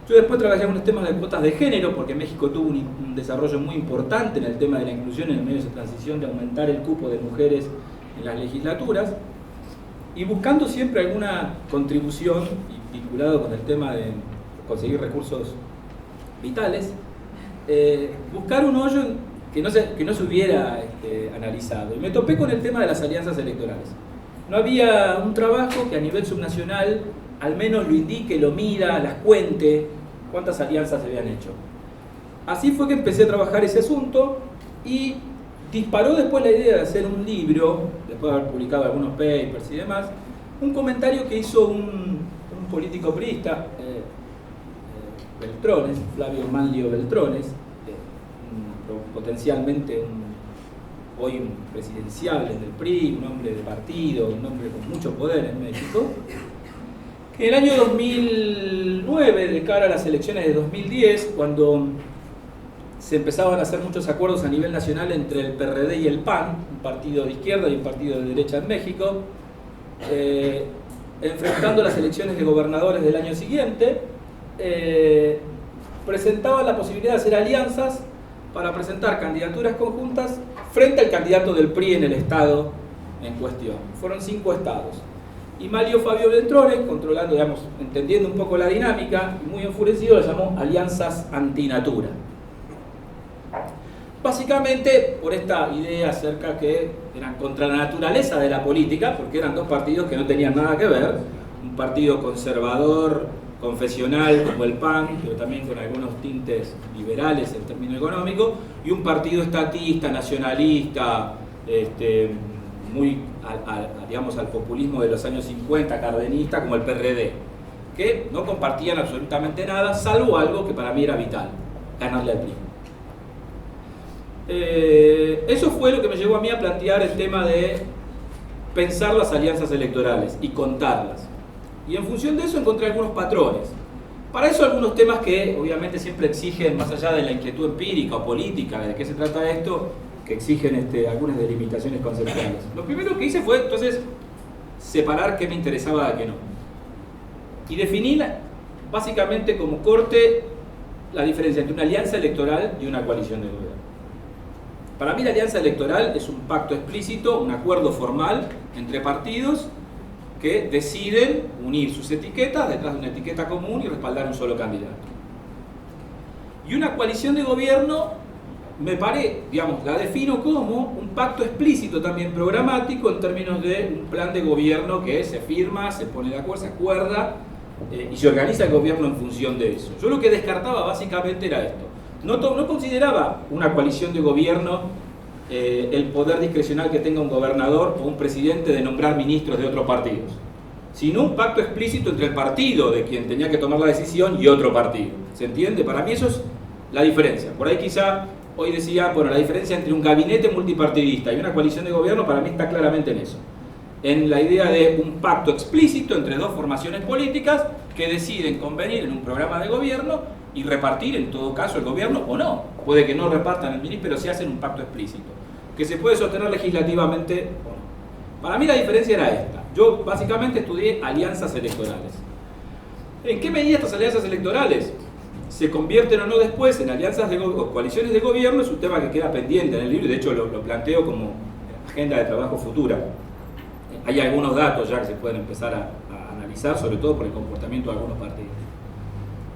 Yo después trabajé en unos temas de cuotas de género, porque México tuvo un desarrollo muy importante en el tema de la inclusión en el medio de transición, de aumentar el cupo de mujeres en las legislaturas, y buscando siempre alguna contribución vinculado con el tema de conseguir recursos vitales, buscar un hoyo que no se hubiera analizado. Y me topé con el tema de las alianzas electorales. No había un trabajo que a nivel subnacional al menos lo indique, lo mida, las cuente, cuántas alianzas se habían hecho. Así fue que empecé a trabajar ese asunto y disparó después la idea de hacer un libro, después de haber publicado algunos papers y demás, un comentario que hizo un político priista, Beltrones, Flavio Manlio Beltrones, potencialmente hoy un presidenciable del PRI, un hombre de partido, un hombre con mucho poder en México. En el año 2009, de cara a las elecciones de 2010, cuando se empezaban a hacer muchos acuerdos a nivel nacional entre el PRD y el PAN, un partido de izquierda y un partido de derecha en México, enfrentando las elecciones de gobernadores del año siguiente, presentaban la posibilidad de hacer alianzas para presentar candidaturas conjuntas frente al candidato del PRI en el estado en cuestión. Fueron 5 estados. Y Manlio Fabio Beltrones, controlando, digamos, entendiendo un poco la dinámica, y muy enfurecido, le llamó alianzas antinatura. Básicamente por esta idea acerca que eran contra la naturaleza de la política, porque eran dos partidos que no tenían nada que ver, un partido conservador, confesional como el PAN, pero también con algunos tintes liberales en términos económicos, y un partido estatista, nacionalista, muy digamos, al populismo de los años 50, cardenista, como el PRD, que no compartían absolutamente nada, salvo algo que para mí era vital, ganarle al PRI. Eso fue lo que me llevó a mí a plantear el tema de pensar las alianzas electorales y contarlas. Y en función de eso encontré algunos patrones. Para eso algunos temas que obviamente siempre exigen, más allá de la inquietud empírica o política, de qué se trata esto, que exigen algunas delimitaciones conceptuales. Lo primero que hice fue entonces separar qué me interesaba de qué no. Y definir básicamente como corte la diferencia entre una alianza electoral y una coalición de gobierno. Para mí la alianza electoral es un pacto explícito, un acuerdo formal entre partidos que deciden unir sus etiquetas detrás de una etiqueta común y respaldar un solo candidato. Y una coalición de gobierno la defino como un pacto explícito también programático en términos de un plan de gobierno que se firma, se pone de acuerdo, se acuerda y se organiza el gobierno en función de eso. Yo lo que descartaba básicamente era esto. No consideraba una coalición de gobierno el poder discrecional que tenga un gobernador o un presidente de nombrar ministros de otros partidos, sino un pacto explícito entre el partido de quien tenía que tomar la decisión y otro partido. ¿Se entiende? Para mí eso es la diferencia. Por ahí quizá hoy decía, bueno, la diferencia entre un gabinete multipartidista y una coalición de gobierno para mí está claramente en eso. en la idea de un pacto explícito entre dos formaciones políticas que deciden convenir en un programa de gobierno y repartir en todo caso el gobierno o no. Puede que no repartan el ministro, pero sí hacen un pacto explícito, que se puede sostener legislativamente o no. Para mí la diferencia era esta. Yo básicamente estudié alianzas electorales. ¿En qué medida estas alianzas electorales se convierten o no después en alianzas o coaliciones de gobierno? Es un tema que queda pendiente en el libro y de hecho lo planteo como agenda de trabajo futura. Hay algunos datos ya que se pueden empezar a analizar, sobre todo por el comportamiento de algunos partidos.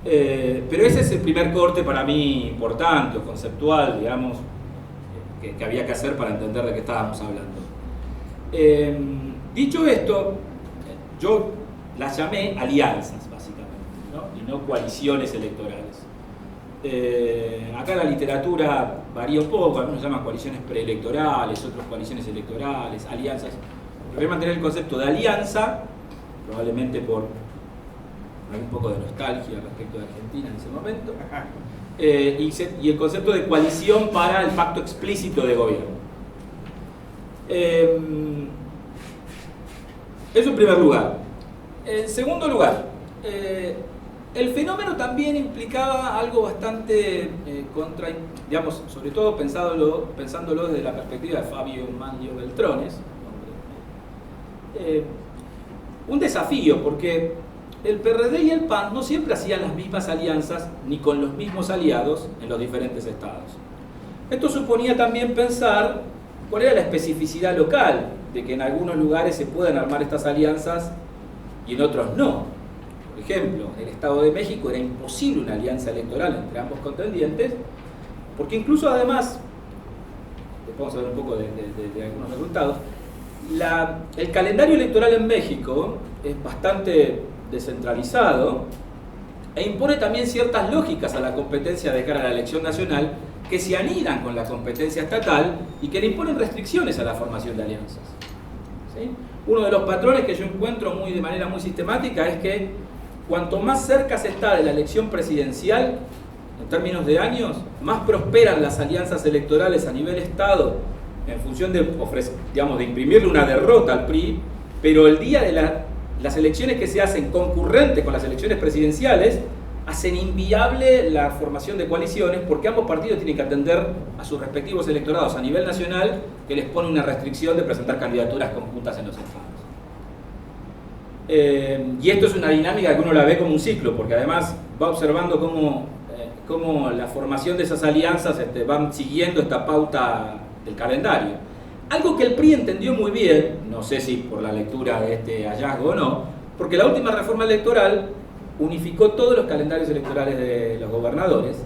Pero ese es el primer corte para mí importante o conceptual, digamos, que había que hacer para entender de qué estábamos hablando. Dicho esto, yo las llamé alianzas, básicamente, ¿no? Y no coaliciones electorales. Acá la literatura varía un poco, algunos llaman coaliciones preelectorales, otros coaliciones electorales, alianzas. Voy a mantener el concepto de alianza, probablemente por un poco de nostalgia respecto de Argentina en ese momento, y el concepto de coalición para el pacto explícito de gobierno. Eso en primer lugar. En segundo lugar, el fenómeno también implicaba algo bastante digamos, sobre todo pensándolo desde la perspectiva de Fabio Manlio Beltrones, un desafío, porque el PRD y el PAN no siempre hacían las mismas alianzas ni con los mismos aliados en los diferentes estados. Esto suponía también pensar cuál era la especificidad local, de que en algunos lugares se pueden armar estas alianzas y en otros no. Por ejemplo, en el Estado de México era imposible una alianza electoral entre ambos contendientes, porque incluso además, vamos a ver un poco de algunos resultados, el calendario electoral en México es bastante descentralizado e impone también ciertas lógicas a la competencia de cara a la elección nacional que se anidan con la competencia estatal y que le imponen restricciones a la formación de alianzas. ¿Sí? Uno de los patrones que yo encuentro de manera muy sistemática es que cuanto más cerca se está de la elección presidencial, en términos de años, más prosperan las alianzas electorales a nivel Estado en función de imprimirle una derrota al PRI, pero el día de las elecciones que se hacen concurrentes con las elecciones presidenciales hacen inviable la formación de coaliciones porque ambos partidos tienen que atender a sus respectivos electorados a nivel nacional que les pone una restricción de presentar candidaturas conjuntas en los estados. Y esto es una dinámica que uno la ve como un ciclo, porque además va observando cómo la formación de esas alianzas van siguiendo esta pauta del calendario. Algo que el PRI entendió muy bien, no sé si por la lectura de este hallazgo o no, porque la última reforma electoral unificó todos los calendarios electorales de los gobernadores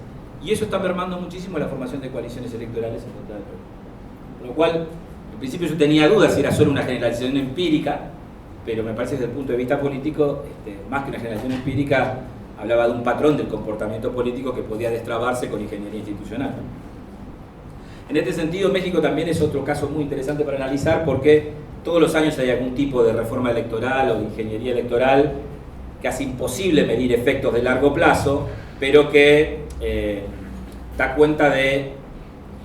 y eso está mermando muchísimo la formación de coaliciones electorales en contra del PRI. Por lo cual, en principio yo tenía dudas si era solo una generalización empírica, pero me parece que desde el punto de vista político, más que una generalización empírica, hablaba de un patrón del comportamiento político que podía destrabarse con ingeniería institucional. En este sentido, México también es otro caso muy interesante para analizar porque todos los años hay algún tipo de reforma electoral o de ingeniería electoral que hace imposible medir efectos de largo plazo, pero que da cuenta de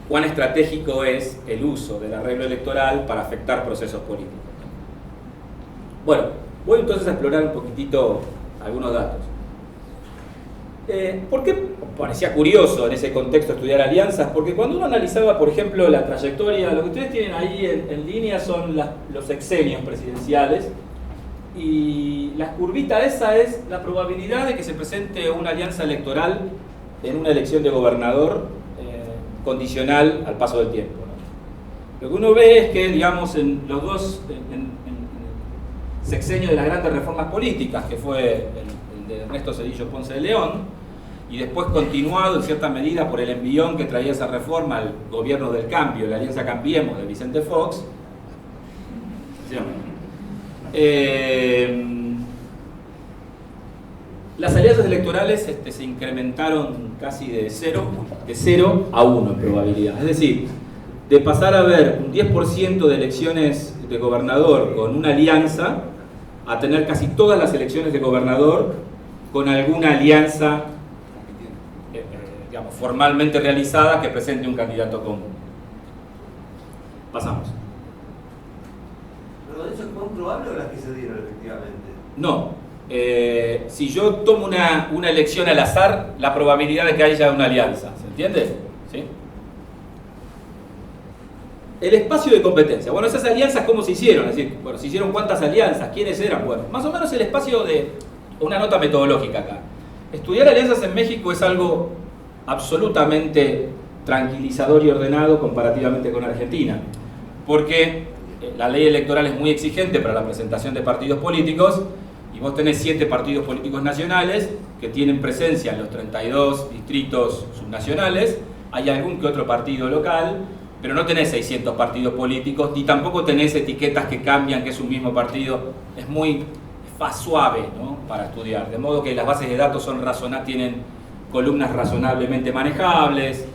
cuán estratégico es el uso del arreglo electoral para afectar procesos políticos. Bueno, voy entonces a explorar un poquitito algunos datos. ¿Por qué parecía curioso en ese contexto estudiar alianzas? Porque cuando uno analizaba, por ejemplo, la trayectoria, lo que ustedes tienen ahí en línea son los sexenios presidenciales, y la curvita esa es la probabilidad de que se presente una alianza electoral en una elección de gobernador condicional al paso del tiempo, ¿no? Lo que uno ve es que, digamos, en los dos sexenios de las grandes reformas políticas, que fue el de Ernesto Zedillo Ponce de León, y después continuado en cierta medida por el envión que traía esa reforma al gobierno del cambio, la Alianza Cambiemos de Vicente Fox. Las alianzas electorales se incrementaron casi de 0 a 1 en probabilidad. Es decir, de pasar a ver un 10% de elecciones de gobernador con una alianza, a tener casi todas las elecciones de gobernador con alguna alianza formalmente realizada que presente un candidato común. Pasamos. ¿Perdón, eso es comprobable o las que se dieron efectivamente? No. Si yo tomo una elección al azar, la probabilidad de que haya una alianza, ¿se entiende? ¿Sí? El espacio de competencia. Bueno, esas alianzas, ¿cómo se hicieron? Es decir, bueno, ¿se hicieron cuántas alianzas? ¿Quiénes eran? Bueno, más o menos el espacio de una nota metodológica acá. Estudiar alianzas en México es algo absolutamente tranquilizador y ordenado comparativamente con Argentina, porque la ley electoral es muy exigente para la presentación de partidos políticos y vos tenés 7 partidos políticos nacionales que tienen presencia en los 32 distritos subnacionales, hay algún que otro partido local, pero no tenés 600 partidos políticos, ni tampoco tenés etiquetas que cambian, que es un mismo partido, es muy suave, ¿no?, para estudiar, de modo que las bases de datos tienen columnas razonablemente manejables,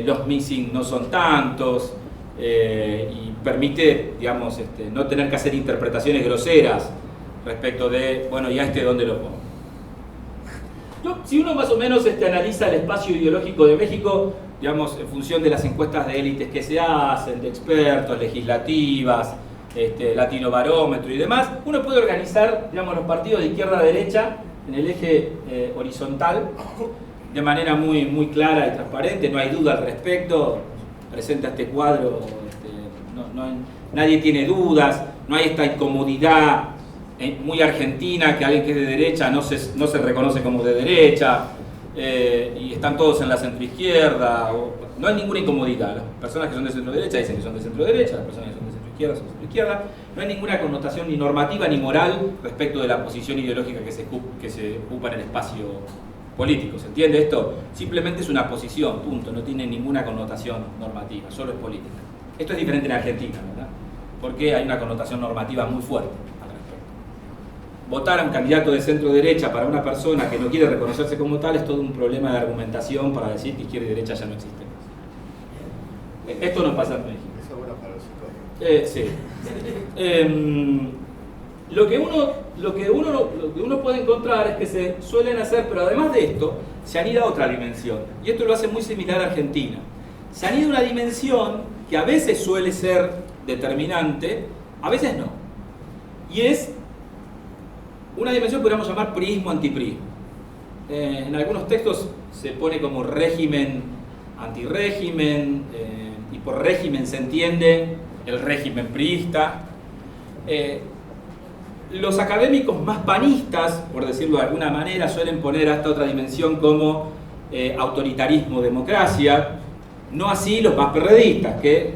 los missing no son tantos, y permite, digamos, no tener que hacer interpretaciones groseras respecto de, bueno, ¿y a dónde lo pongo? Si uno más o menos analiza el espacio ideológico de México, digamos, en función de las encuestas de élites que se hacen, de expertos, legislativas, Latino Barómetro y demás, uno puede organizar, digamos, los partidos de izquierda a derecha en el eje horizontal de manera muy, muy clara y transparente, no hay duda al respecto. Presenta este cuadro, nadie tiene dudas, no hay esta incomodidad muy argentina que alguien que es de derecha no se reconoce como de derecha, y están todos en la centroizquierda, no hay ninguna incomodidad. Las personas que son de centro derecha dicen que son de centro derecha, las personas que son de centro izquierda son de centro izquierda, no hay ninguna connotación ni normativa ni moral respecto de la posición ideológica que se ocupa en el espacio político. ¿Se entiende esto? Simplemente es una posición, punto, no tiene ninguna connotación normativa, solo es política. Esto es diferente en Argentina, ¿verdad? Porque hay una connotación normativa muy fuerte al respecto. Votar a un candidato de centro derecha para una persona que no quiere reconocerse como tal es todo un problema de argumentación para decir que izquierda y derecha ya no existen. Esto no pasa en México. Eso es bueno para los psicólogos. Sí. Lo que uno puede encontrar es que se suelen hacer, pero además de esto, se han ido a otra dimensión. Y esto lo hace muy similar a Argentina. Se han ido a una dimensión que a veces suele ser determinante, a veces no. Y es una dimensión que podríamos llamar prismo-antiprismo. En algunos textos se pone como régimen, antirrégimen, y por régimen se entiende el régimen priista. Los académicos más panistas, por decirlo de alguna manera, suelen poner hasta otra dimensión como autoritarismo-democracia, no así los más perredistas, que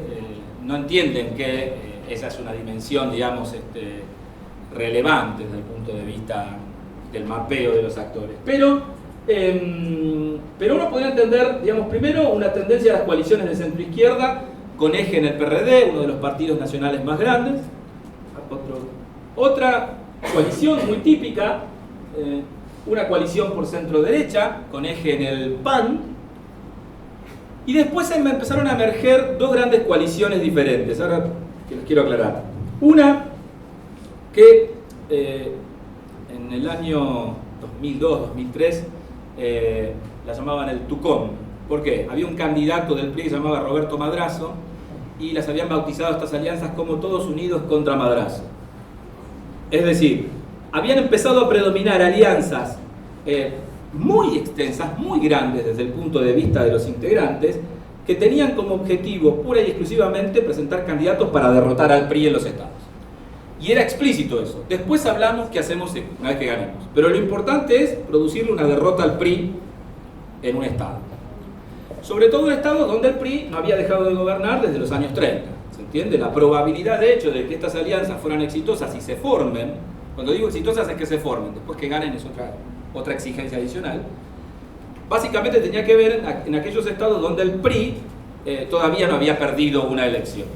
no entienden que esa es una dimensión, digamos, relevante desde el punto de vista del mapeo de los actores. Pero uno podría entender, digamos, primero una tendencia a las coaliciones de centro-izquierda con eje en el PRD, uno de los partidos nacionales más grandes. Otra coalición muy típica, una coalición por centro-derecha con eje en el PAN. Y después empezaron a emerger dos grandes coaliciones diferentes, ahora que les quiero aclarar. Una que en el año 2002-2003 la llamaban el Tucón. ¿Por qué? Había un candidato del PRI que se llamaba Roberto Madrazo y las habían bautizado estas alianzas como Todos Unidos contra Madrazo. Es decir, habían empezado a predominar alianzas muy extensas, muy grandes desde el punto de vista de los integrantes, que tenían como objetivo pura y exclusivamente presentar candidatos para derrotar al PRI en los estados. Y era explícito eso. Después hablamos qué hacemos una vez que ganemos. Pero lo importante es producirle una derrota al PRI en un estado. Sobre todo en estados donde el PRI no había dejado de gobernar desde los años 30. ¿Se entiende? La probabilidad, de hecho, de que estas alianzas fueran exitosas y se formen, cuando digo exitosas es que se formen, después que ganen es otra exigencia adicional, básicamente tenía que ver en aquellos estados donde el PRI todavía no había perdido una elección.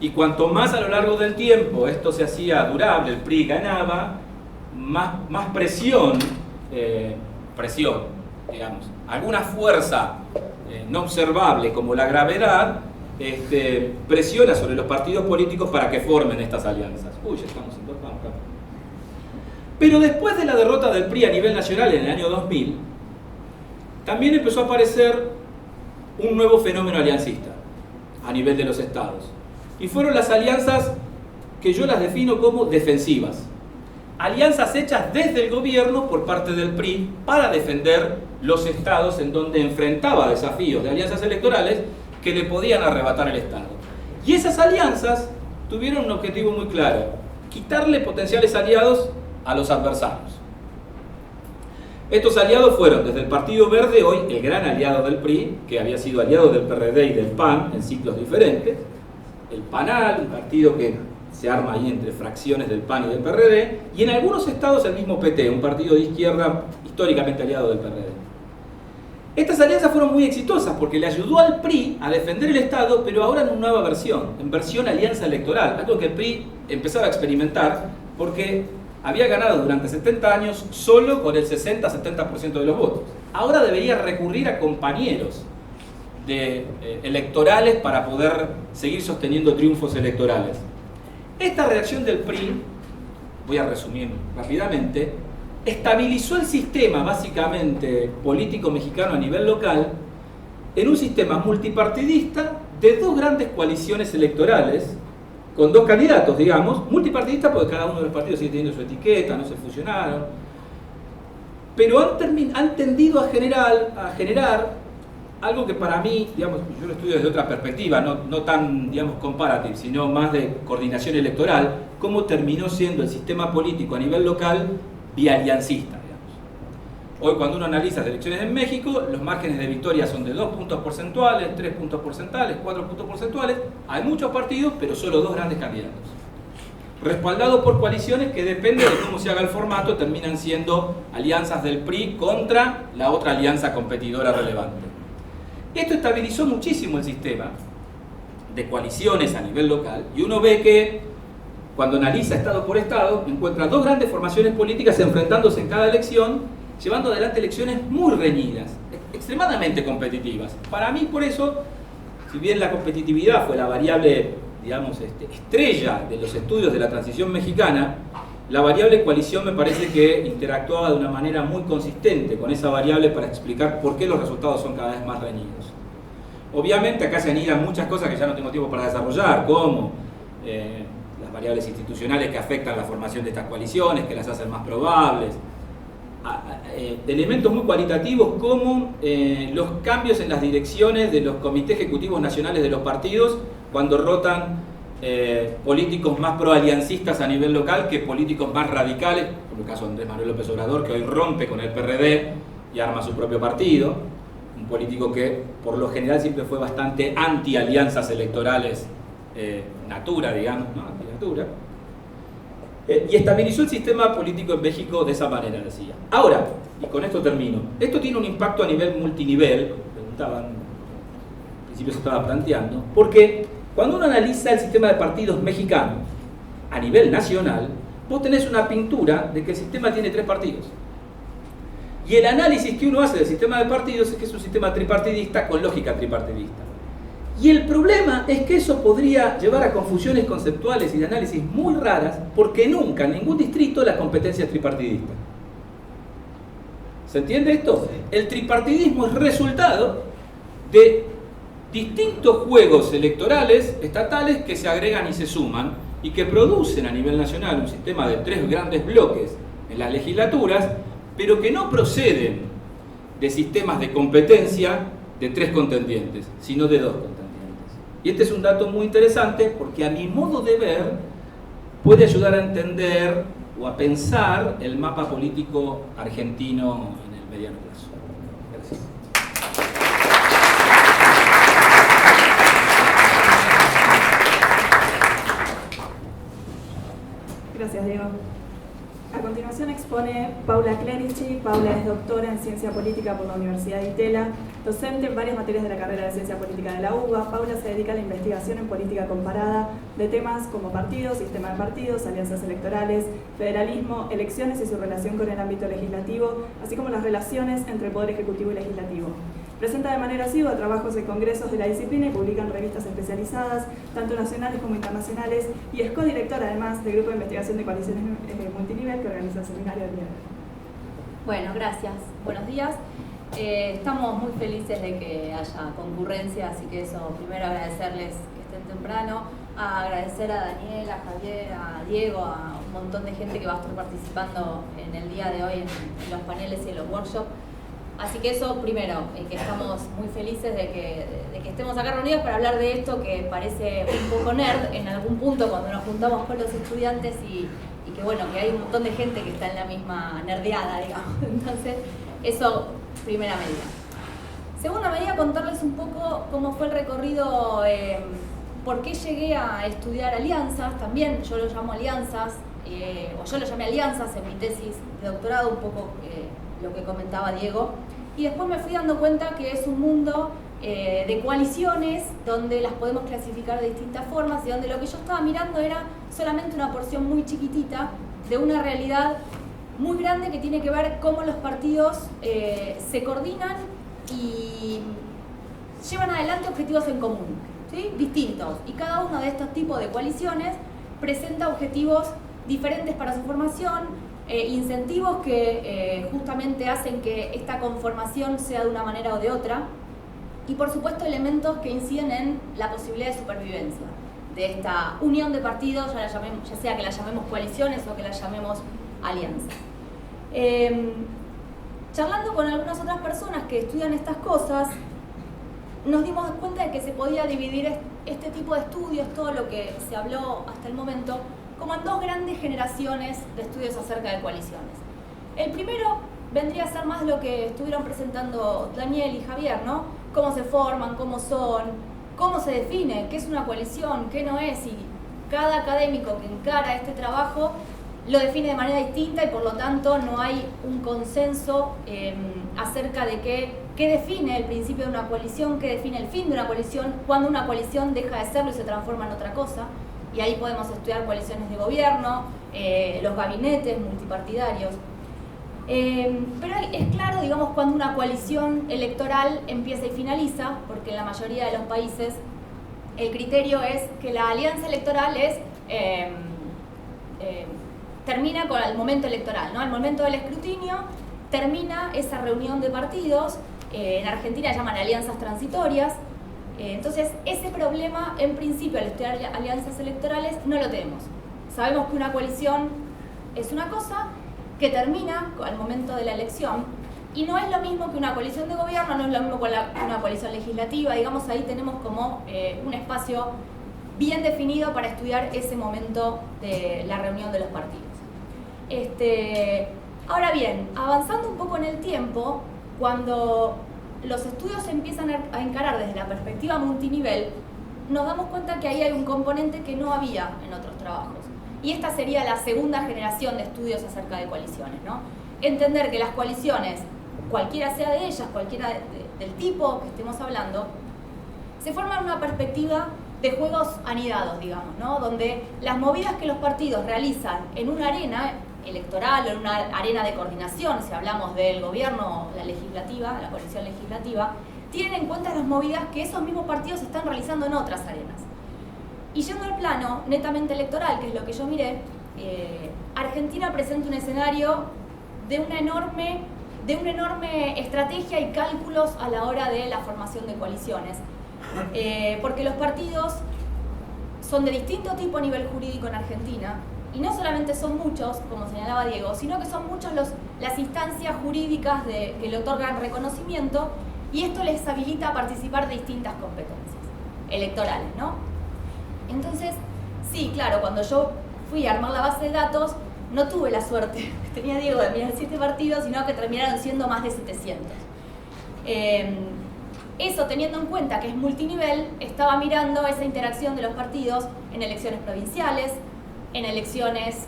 Y cuanto más a lo largo del tiempo esto se hacía durable, el PRI ganaba, más presión, digamos, alguna fuerza no observable como la gravedad, presiona sobre los partidos políticos para que formen estas alianzas. Uy, ya estamos en dos, vamos acá. Pero después de la derrota del PRI a nivel nacional en el año 2000, también empezó a aparecer un nuevo fenómeno aliancista a nivel de los estados. Y fueron las alianzas que yo las defino como defensivas. Alianzas hechas desde el gobierno por parte del PRI para defender los estados en donde enfrentaba desafíos de alianzas electorales que le podían arrebatar el Estado. Y esas alianzas tuvieron un objetivo muy claro: quitarle potenciales aliados a los adversarios. Estos aliados fueron desde el Partido Verde, hoy el gran aliado del PRI, que había sido aliado del PRD y del PAN en ciclos diferentes, el PANAL, un partido que se arma ahí entre fracciones del PAN y del PRD, y en algunos estados el mismo PT, un partido de izquierda históricamente aliado del PRD. Estas alianzas fueron muy exitosas porque le ayudó al PRI a defender el Estado, pero ahora en una nueva versión, en versión alianza electoral, algo que el PRI empezaba a experimentar porque había ganado durante 70 años solo con el 60-70% de los votos. Ahora debería recurrir a compañeros electorales para poder seguir sosteniendo triunfos electorales. Esta reacción del PRI, voy a resumir rápidamente, estabilizó el sistema básicamente político mexicano a nivel local en un sistema multipartidista de dos grandes coaliciones electorales con dos candidatos, digamos, multipartidistas porque cada uno de los partidos sigue teniendo su etiqueta, no se fusionaron, pero han tendido a generar algo que para mí, digamos, yo lo estudio desde otra perspectiva, no tan, digamos, comparative, sino más de coordinación electoral, cómo terminó siendo el sistema político a nivel local bialiancista, digamos. Hoy cuando uno analiza las elecciones en México, los márgenes de victoria son de 2 puntos porcentuales, 3 puntos porcentuales, 4 puntos porcentuales, hay muchos partidos, pero solo dos grandes candidatos. Respaldados por coaliciones que depende de cómo se haga el formato, terminan siendo alianzas del PRI contra la otra alianza competidora relevante. Esto estabilizó muchísimo el sistema de coaliciones a nivel local y uno ve que cuando analiza estado por estado encuentra dos grandes formaciones políticas enfrentándose en cada elección, llevando adelante elecciones muy reñidas, extremadamente competitivas. Para mí, por eso, si bien la competitividad fue la variable, digamos, estrella de los estudios de la transición mexicana, la variable coalición me parece que interactuaba de una manera muy consistente con esa variable para explicar por qué los resultados son cada vez más reñidos. Obviamente acá se anidan muchas cosas que ya no tengo tiempo para desarrollar, como las variables institucionales que afectan la formación de estas coaliciones, que las hacen más probables, elementos muy cualitativos como los cambios en las direcciones de los comités ejecutivos nacionales de los partidos cuando rotan políticos más proaliancistas a nivel local que políticos más radicales, como el caso de Andrés Manuel López Obrador, que hoy rompe con el PRD y arma su propio partido, un político que por lo general siempre fue bastante anti-alianzas electorales, natura, digamos, ¿no? Anti-natura. Y estabilizó el sistema político en México de esa manera, decía. Ahora, y con esto termino, esto tiene un impacto a nivel multinivel, preguntaban, al principio se estaba planteando, porque cuando uno analiza el sistema de partidos mexicano a nivel nacional, vos tenés una pintura de que el sistema tiene 3 partidos. Y el análisis que uno hace del sistema de partidos es que es un sistema tripartidista con lógica tripartidista. Y el problema es que eso podría llevar a confusiones conceptuales y de análisis muy raras, porque nunca en ningún distrito la competencia es tripartidista. ¿Se entiende esto? El tripartidismo es resultado de distintos juegos electorales estatales que se agregan y se suman y que producen a nivel nacional un sistema de 3 grandes bloques en las legislaturas, pero que no proceden de sistemas de competencia de 3 contendientes, sino de 2 contendientes. Y este es un dato muy interesante porque a mi modo de ver puede ayudar a entender o a pensar el mapa político argentino en el mediano plazo. Gracias. Gracias, Diego. A continuación expone Paula Clerici. Paula es doctora en Ciencia Política por la Universidad de Itela, docente en varias materias de la carrera de Ciencia Política de la UBA. Paula se dedica a la investigación en política comparada de temas como partidos, sistema de partidos, alianzas electorales, federalismo, elecciones y su relación con el ámbito legislativo, así como las relaciones entre el Poder Ejecutivo y Legislativo. Presenta de manera asidua trabajos en congresos de la disciplina y publica en revistas especializadas, tanto nacionales como internacionales, y es codirectora además del Grupo de Investigación de Coaliciones Multinivel que organiza el seminario del día de hoy. Bueno, gracias. Buenos días. Estamos muy felices de que haya concurrencia, así que eso, primero agradecerles que estén temprano. a agradecer a Daniel, a Javier, a Diego, a un montón de gente que va a estar participando en el día de hoy en los paneles y en los workshops. Así que eso primero, que estamos muy felices de que estemos acá reunidos para hablar de esto que parece un poco nerd en algún punto cuando nos juntamos con los estudiantes y que bueno, que hay un montón de gente que está en la misma nerdeada, digamos. Entonces, eso, primera medida. Segunda medida, contarles un poco cómo fue el recorrido, por qué llegué a estudiar alianzas, también yo lo llamo alianzas, o yo lo llamé alianzas en mi tesis de doctorado, un poco lo que comentaba Diego, y después me fui dando cuenta que es un mundo de coaliciones donde las podemos clasificar de distintas formas y donde lo que yo estaba mirando era solamente una porción muy chiquitita de una realidad muy grande que tiene que ver cómo los partidos se coordinan y llevan adelante objetivos en común, ¿sí? Distintos, y cada uno de estos tipos de coaliciones presenta objetivos diferentes para su formación, incentivos que justamente hacen que esta conformación sea de una manera o de otra, y por supuesto elementos que inciden en la posibilidad de supervivencia de esta unión de partidos, ya sea que la llamemos coaliciones o que la llamemos alianzas. Charlando con algunas otras personas que estudian estas cosas, nos dimos cuenta de que se podía dividir este tipo de estudios, todo lo que se habló hasta el momento, como en dos grandes generaciones de estudios acerca de coaliciones. El primero vendría a ser más lo que estuvieron presentando Daniel y Javier, ¿no? Cómo se forman, cómo son, cómo se define, qué es una coalición, qué no es, y cada académico que encara este trabajo lo define de manera distinta y por lo tanto no hay un consenso acerca de qué define el principio de una coalición, qué define el fin de una coalición, cuando una coalición deja de serlo y se transforma en otra cosa. Y ahí podemos estudiar coaliciones de gobierno, los gabinetes multipartidarios. Pero es claro, digamos, cuando una coalición electoral empieza y finaliza, porque en la mayoría de los países el criterio es que la alianza electoral termina con el momento electoral, ¿no? Al momento del escrutinio termina esa reunión de partidos, en Argentina llaman alianzas transitorias. Entonces, ese problema, en principio, al estudiar alianzas electorales, no lo tenemos. Sabemos que una coalición es una cosa que termina al momento de la elección, y no es lo mismo que una coalición de gobierno, no es lo mismo que una coalición legislativa. Digamos, ahí tenemos como un espacio bien definido para estudiar ese momento de la reunión de los partidos. Ahora bien, avanzando un poco en el tiempo, cuando los estudios se empiezan a encarar desde la perspectiva multinivel, nos damos cuenta que ahí hay un componente que no había en otros trabajos. Y esta sería la segunda generación de estudios acerca de coaliciones, ¿no? Entender que las coaliciones, cualquiera sea de ellas, cualquiera del tipo que estemos hablando, se forman en una perspectiva de juegos anidados, digamos, ¿no? Donde las movidas que los partidos realizan en una arena electoral o en una arena de coordinación, si hablamos del gobierno, la legislativa, la coalición legislativa, tienen en cuenta las movidas que esos mismos partidos están realizando en otras arenas. Y yendo al plano netamente electoral, que es lo que yo miré, Argentina presenta un escenario de una enorme estrategia y cálculos a la hora de la formación de coaliciones, porque los partidos son de distinto tipo a nivel jurídico en Argentina. Y no solamente son muchos, como señalaba Diego, sino que son muchas las instancias jurídicas que le otorgan reconocimiento, y esto les habilita a participar de distintas competencias electorales, ¿no? Entonces, sí, claro, cuando yo fui a armar la base de datos, no tuve la suerte que tenía Diego de mirar 7 partidos, sino que terminaron siendo más de 700. Eso, teniendo en cuenta que es multinivel, estaba mirando esa interacción de los partidos en elecciones provinciales, en elecciones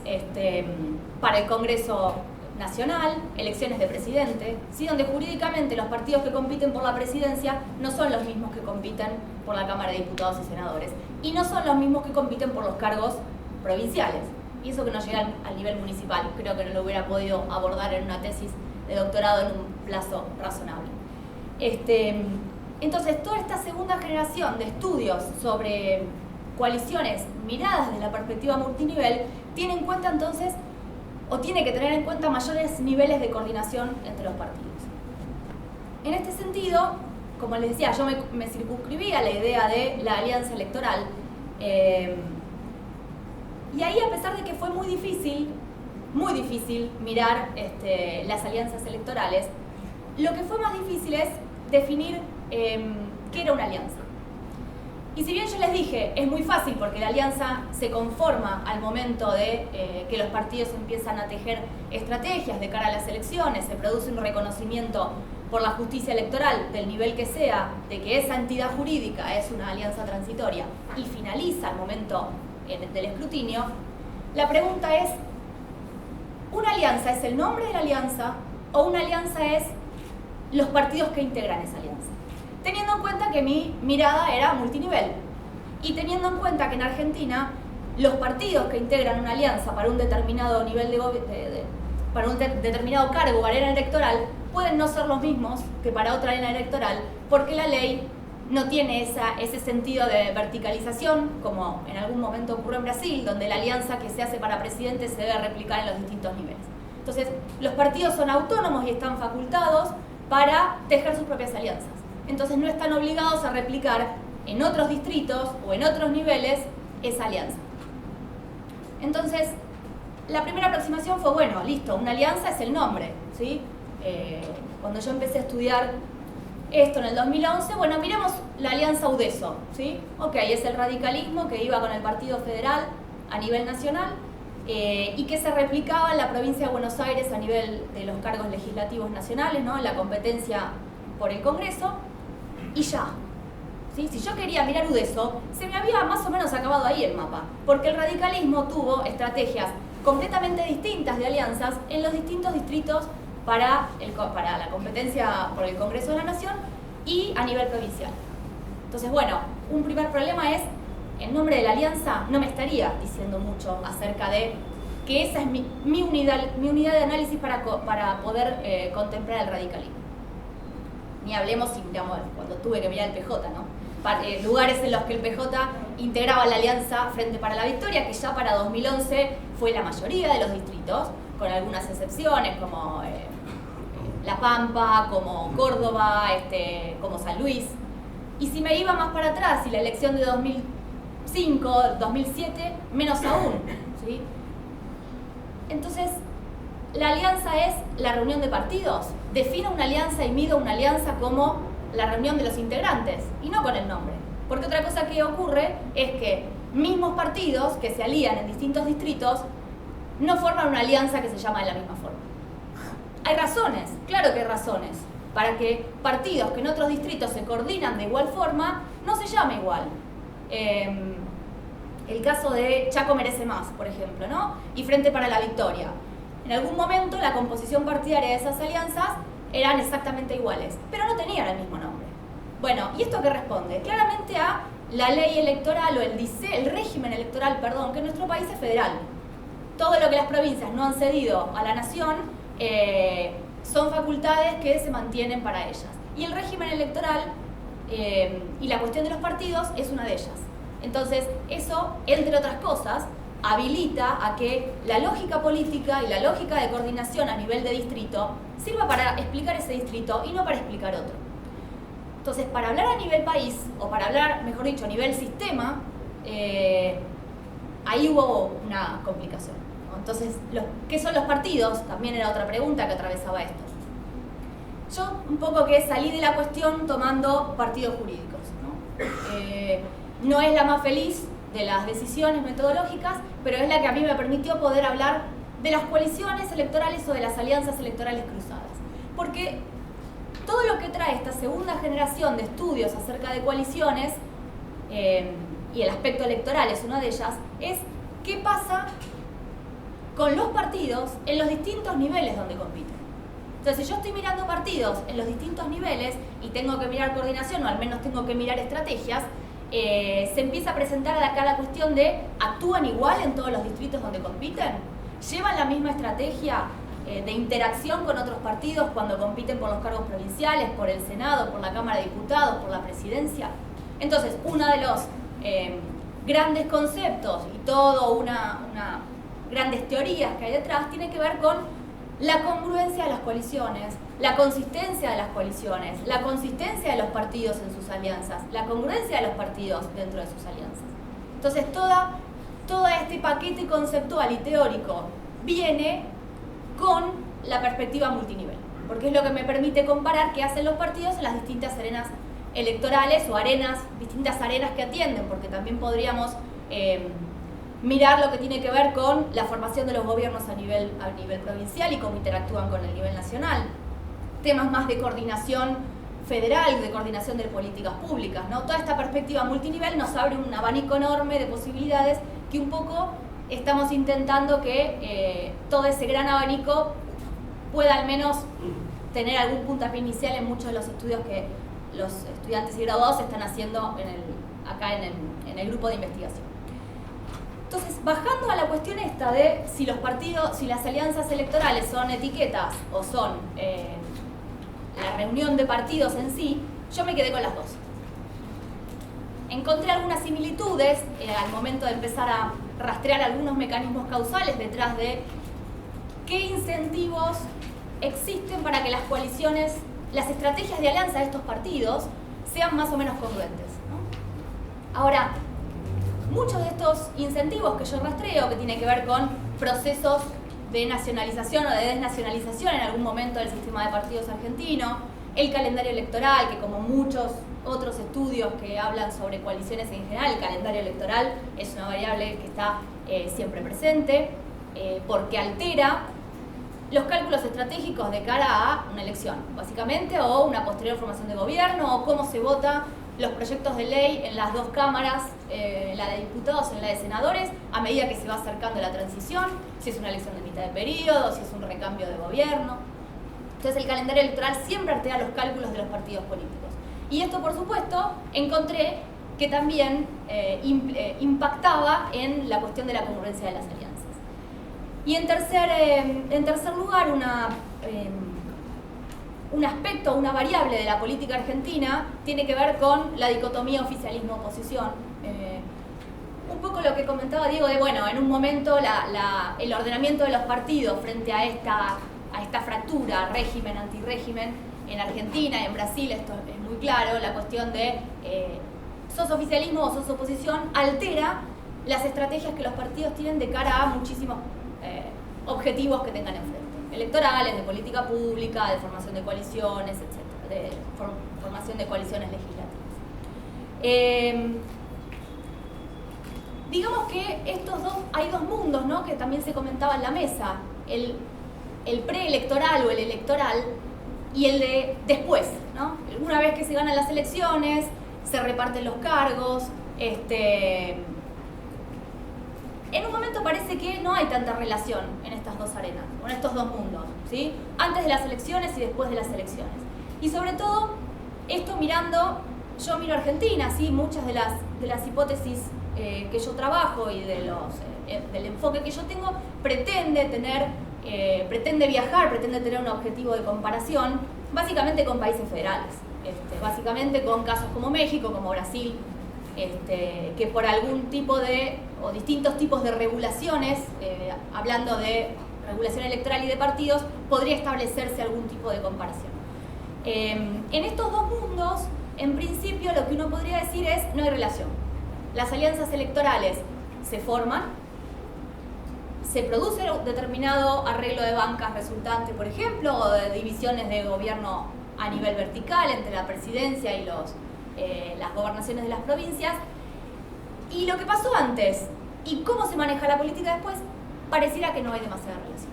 para el Congreso Nacional, elecciones de presidente, ¿sí? Donde jurídicamente los partidos que compiten por la presidencia no son los mismos que compiten por la Cámara de Diputados y Senadores, y no son los mismos que compiten por los cargos provinciales. Y eso que no llega al nivel municipal, creo que no lo hubiera podido abordar en una tesis de doctorado en un plazo razonable. Entonces, toda esta segunda generación de estudios sobre coaliciones miradas desde la perspectiva multinivel tiene en cuenta entonces, o tiene que tener en cuenta, mayores niveles de coordinación entre los partidos. En este sentido, como les decía, yo me circunscribí a la idea de la alianza electoral, Y ahí, a pesar de que fue muy difícil mirar las alianzas electorales, lo que fue más difícil es definir qué era una alianza. Y si bien yo les dije, es muy fácil porque la alianza se conforma al momento de que los partidos empiezan a tejer estrategias de cara a las elecciones, se produce un reconocimiento por la justicia electoral del nivel que sea, de que esa entidad jurídica es una alianza transitoria y finaliza al momento del escrutinio, la pregunta es, ¿una alianza es el nombre de la alianza o una alianza es los partidos que integran esa alianza? Teniendo en cuenta que mi mirada era multinivel y teniendo en cuenta que en Argentina los partidos que integran una alianza para un determinado nivel para un determinado cargo o arena electoral pueden no ser los mismos que para otra arena electoral porque la ley no tiene ese sentido de verticalización como en algún momento ocurrió en Brasil, donde la alianza que se hace para presidente se debe replicar en los distintos niveles. Entonces, los partidos son autónomos y están facultados para tejer sus propias alianzas. Entonces no están obligados a replicar en otros distritos o en otros niveles esa alianza. Entonces, la primera aproximación fue, bueno, listo, una alianza es el nombre, ¿sí? Cuando yo empecé a estudiar esto en el 2011, bueno, miremos la alianza UDESO, ¿sí? Ok, es el radicalismo que iba con el Partido Federal a nivel nacional y que se replicaba en la provincia de Buenos Aires a nivel de los cargos legislativos nacionales, ¿no? La competencia por el Congreso. Y ya, ¿sí? Si yo quería mirar UDESO, se me había más o menos acabado ahí el mapa, porque el radicalismo tuvo estrategias completamente distintas de alianzas en los distintos distritos para la competencia por el Congreso de la Nación y a nivel provincial. Entonces, bueno, un primer problema es, el nombre de la alianza no me estaría diciendo mucho acerca de que esa es mi unidad de análisis para poder contemplar el radicalismo. Ni hablemos, digamos, cuando tuve que mirar el PJ, ¿no? Lugares en los que el PJ integraba la alianza Frente para la Victoria, que ya para 2011 fue la mayoría de los distritos, con algunas excepciones como La Pampa, como Córdoba, como San Luis. Y si me iba más para atrás, y la elección de 2005, 2007, menos aún, ¿sí? Entonces, la alianza es la reunión de partidos. Defino una alianza y mido una alianza como la reunión de los integrantes y no con el nombre. Porque otra cosa que ocurre es que mismos partidos que se alían en distintos distritos no forman una alianza que se llama de la misma forma. Hay razones, claro que hay razones, para que partidos que en otros distritos se coordinan de igual forma no se llame igual. El caso de Chaco Merece Más, por ejemplo, ¿no? Y Frente para la Victoria. En algún momento la composición partidaria de esas alianzas eran exactamente iguales, pero no tenían el mismo nombre. Bueno, ¿y esto qué responde? Claramente a la ley electoral o el régimen electoral, perdón, que en nuestro país es federal. Todo lo que las provincias no han cedido a la nación son facultades que se mantienen para ellas. Y el régimen electoral y la cuestión de los partidos es una de ellas. Entonces, eso, entre otras cosas, habilita a que la lógica política y la lógica de coordinación a nivel de distrito sirva para explicar ese distrito y no para explicar otro. Entonces, para hablar a nivel país, o para hablar, mejor dicho, a nivel sistema, ahí hubo una complicación, ¿no? Entonces, ¿qué son los partidos? También era otra pregunta que atravesaba esto. Yo un poco que salí de la cuestión tomando partidos jurídicos, ¿no? No es la más feliz de las decisiones metodológicas, pero es la que a mí me permitió poder hablar de las coaliciones electorales o de las alianzas electorales cruzadas. Porque todo lo que trae esta segunda generación de estudios acerca de coaliciones, y el aspecto electoral es una de ellas, es qué pasa con los partidos en los distintos niveles donde compiten. Entonces, si yo estoy mirando partidos en los distintos niveles y tengo que mirar coordinación, o al menos tengo que mirar estrategias, se empieza a presentar acá la cuestión de ¿actúan igual en todos los distritos donde compiten? ¿Llevan la misma estrategia de interacción con otros partidos cuando compiten por los cargos provinciales, por el Senado, por la Cámara de Diputados, por la Presidencia? Entonces, uno de los grandes conceptos y todo una grandes teorías que hay detrás tiene que ver con la congruencia de las coaliciones, la consistencia de las coaliciones, la consistencia de los partidos en sus alianzas, la congruencia de los partidos dentro de sus alianzas. Entonces todo este paquete conceptual y teórico viene con la perspectiva multinivel, porque es lo que me permite comparar qué hacen los partidos en las distintas arenas electorales o distintas arenas que atienden, porque también podríamos mirar lo que tiene que ver con la formación de los gobiernos a nivel provincial y cómo interactúan con el nivel nacional. Temas más de coordinación federal, de coordinación de políticas públicas, ¿no? Toda esta perspectiva multinivel nos abre un abanico enorme de posibilidades que un poco estamos intentando que todo ese gran abanico pueda al menos tener algún puntapié inicial en muchos de los estudios que los estudiantes y graduados están haciendo acá en el grupo de investigación. Entonces, bajando a la cuestión esta de si los partidos, si las alianzas electorales son etiquetas o son la reunión de partidos en sí, yo me quedé con las dos. Encontré algunas similitudes al momento de empezar a rastrear algunos mecanismos causales detrás de qué incentivos existen para que las coaliciones, las estrategias de alianza de estos partidos sean más o menos congruentes, ¿no? Ahora, muchos de estos incentivos que yo rastreo, que tienen que ver con procesos de nacionalización o de desnacionalización en algún momento del sistema de partidos argentino, el calendario electoral, que como muchos otros estudios que hablan sobre coaliciones en general, el calendario electoral es una variable que está siempre presente, porque altera los cálculos estratégicos de cara a una elección, básicamente, o una posterior formación de gobierno, o cómo se vota los proyectos de ley en las dos cámaras, la de diputados y la de senadores, a medida que se va acercando la transición, si es una elección de mitad de periodo, si es un recambio de gobierno. Entonces el calendario electoral siempre altera los cálculos de los partidos políticos. Y esto, por supuesto, encontré que también impactaba en la cuestión de la congruencia de las alianzas. Y en tercer lugar, un aspecto, una variable de la política argentina tiene que ver con la dicotomía oficialismo-oposición. Un poco lo que comentaba Diego de, bueno, en un momento el ordenamiento de los partidos frente a esta fractura, régimen-antirrégimen, en Argentina y en Brasil esto es muy claro, la cuestión de sos oficialismo o sos oposición altera las estrategias que los partidos tienen de cara a muchísimos objetivos que tengan enfrente, electorales, de política pública, de formación de coaliciones, etc., de formación de coaliciones legislativas. Digamos que hay dos mundos, ¿no?, que también se comentaba en la mesa, el preelectoral o el electoral y el de después, ¿no? Una vez que se ganan las elecciones, se reparten los cargos, en un momento parece que no hay tanta relación en estas dos arenas, o en estos dos mundos, ¿sí? Antes de las elecciones y después de las elecciones. Y sobre todo, esto yo miro Argentina, ¿sí? Muchas de las hipótesis que yo trabajo y del enfoque que yo tengo pretende viajar, pretende tener un objetivo de comparación, básicamente con países federales, básicamente con casos como México, como Brasil, que por algún tipo o distintos tipos de regulaciones, hablando de regulación electoral y de partidos, podría establecerse algún tipo de comparación. En estos dos mundos, en principio, lo que uno podría decir es no hay relación. Las alianzas electorales se forman, se produce determinado arreglo de bancas resultante, por ejemplo, o de divisiones de gobierno a nivel vertical entre la presidencia y las gobernaciones de las provincias, y lo que pasó antes y cómo se maneja la política después, pareciera que no hay demasiada relación.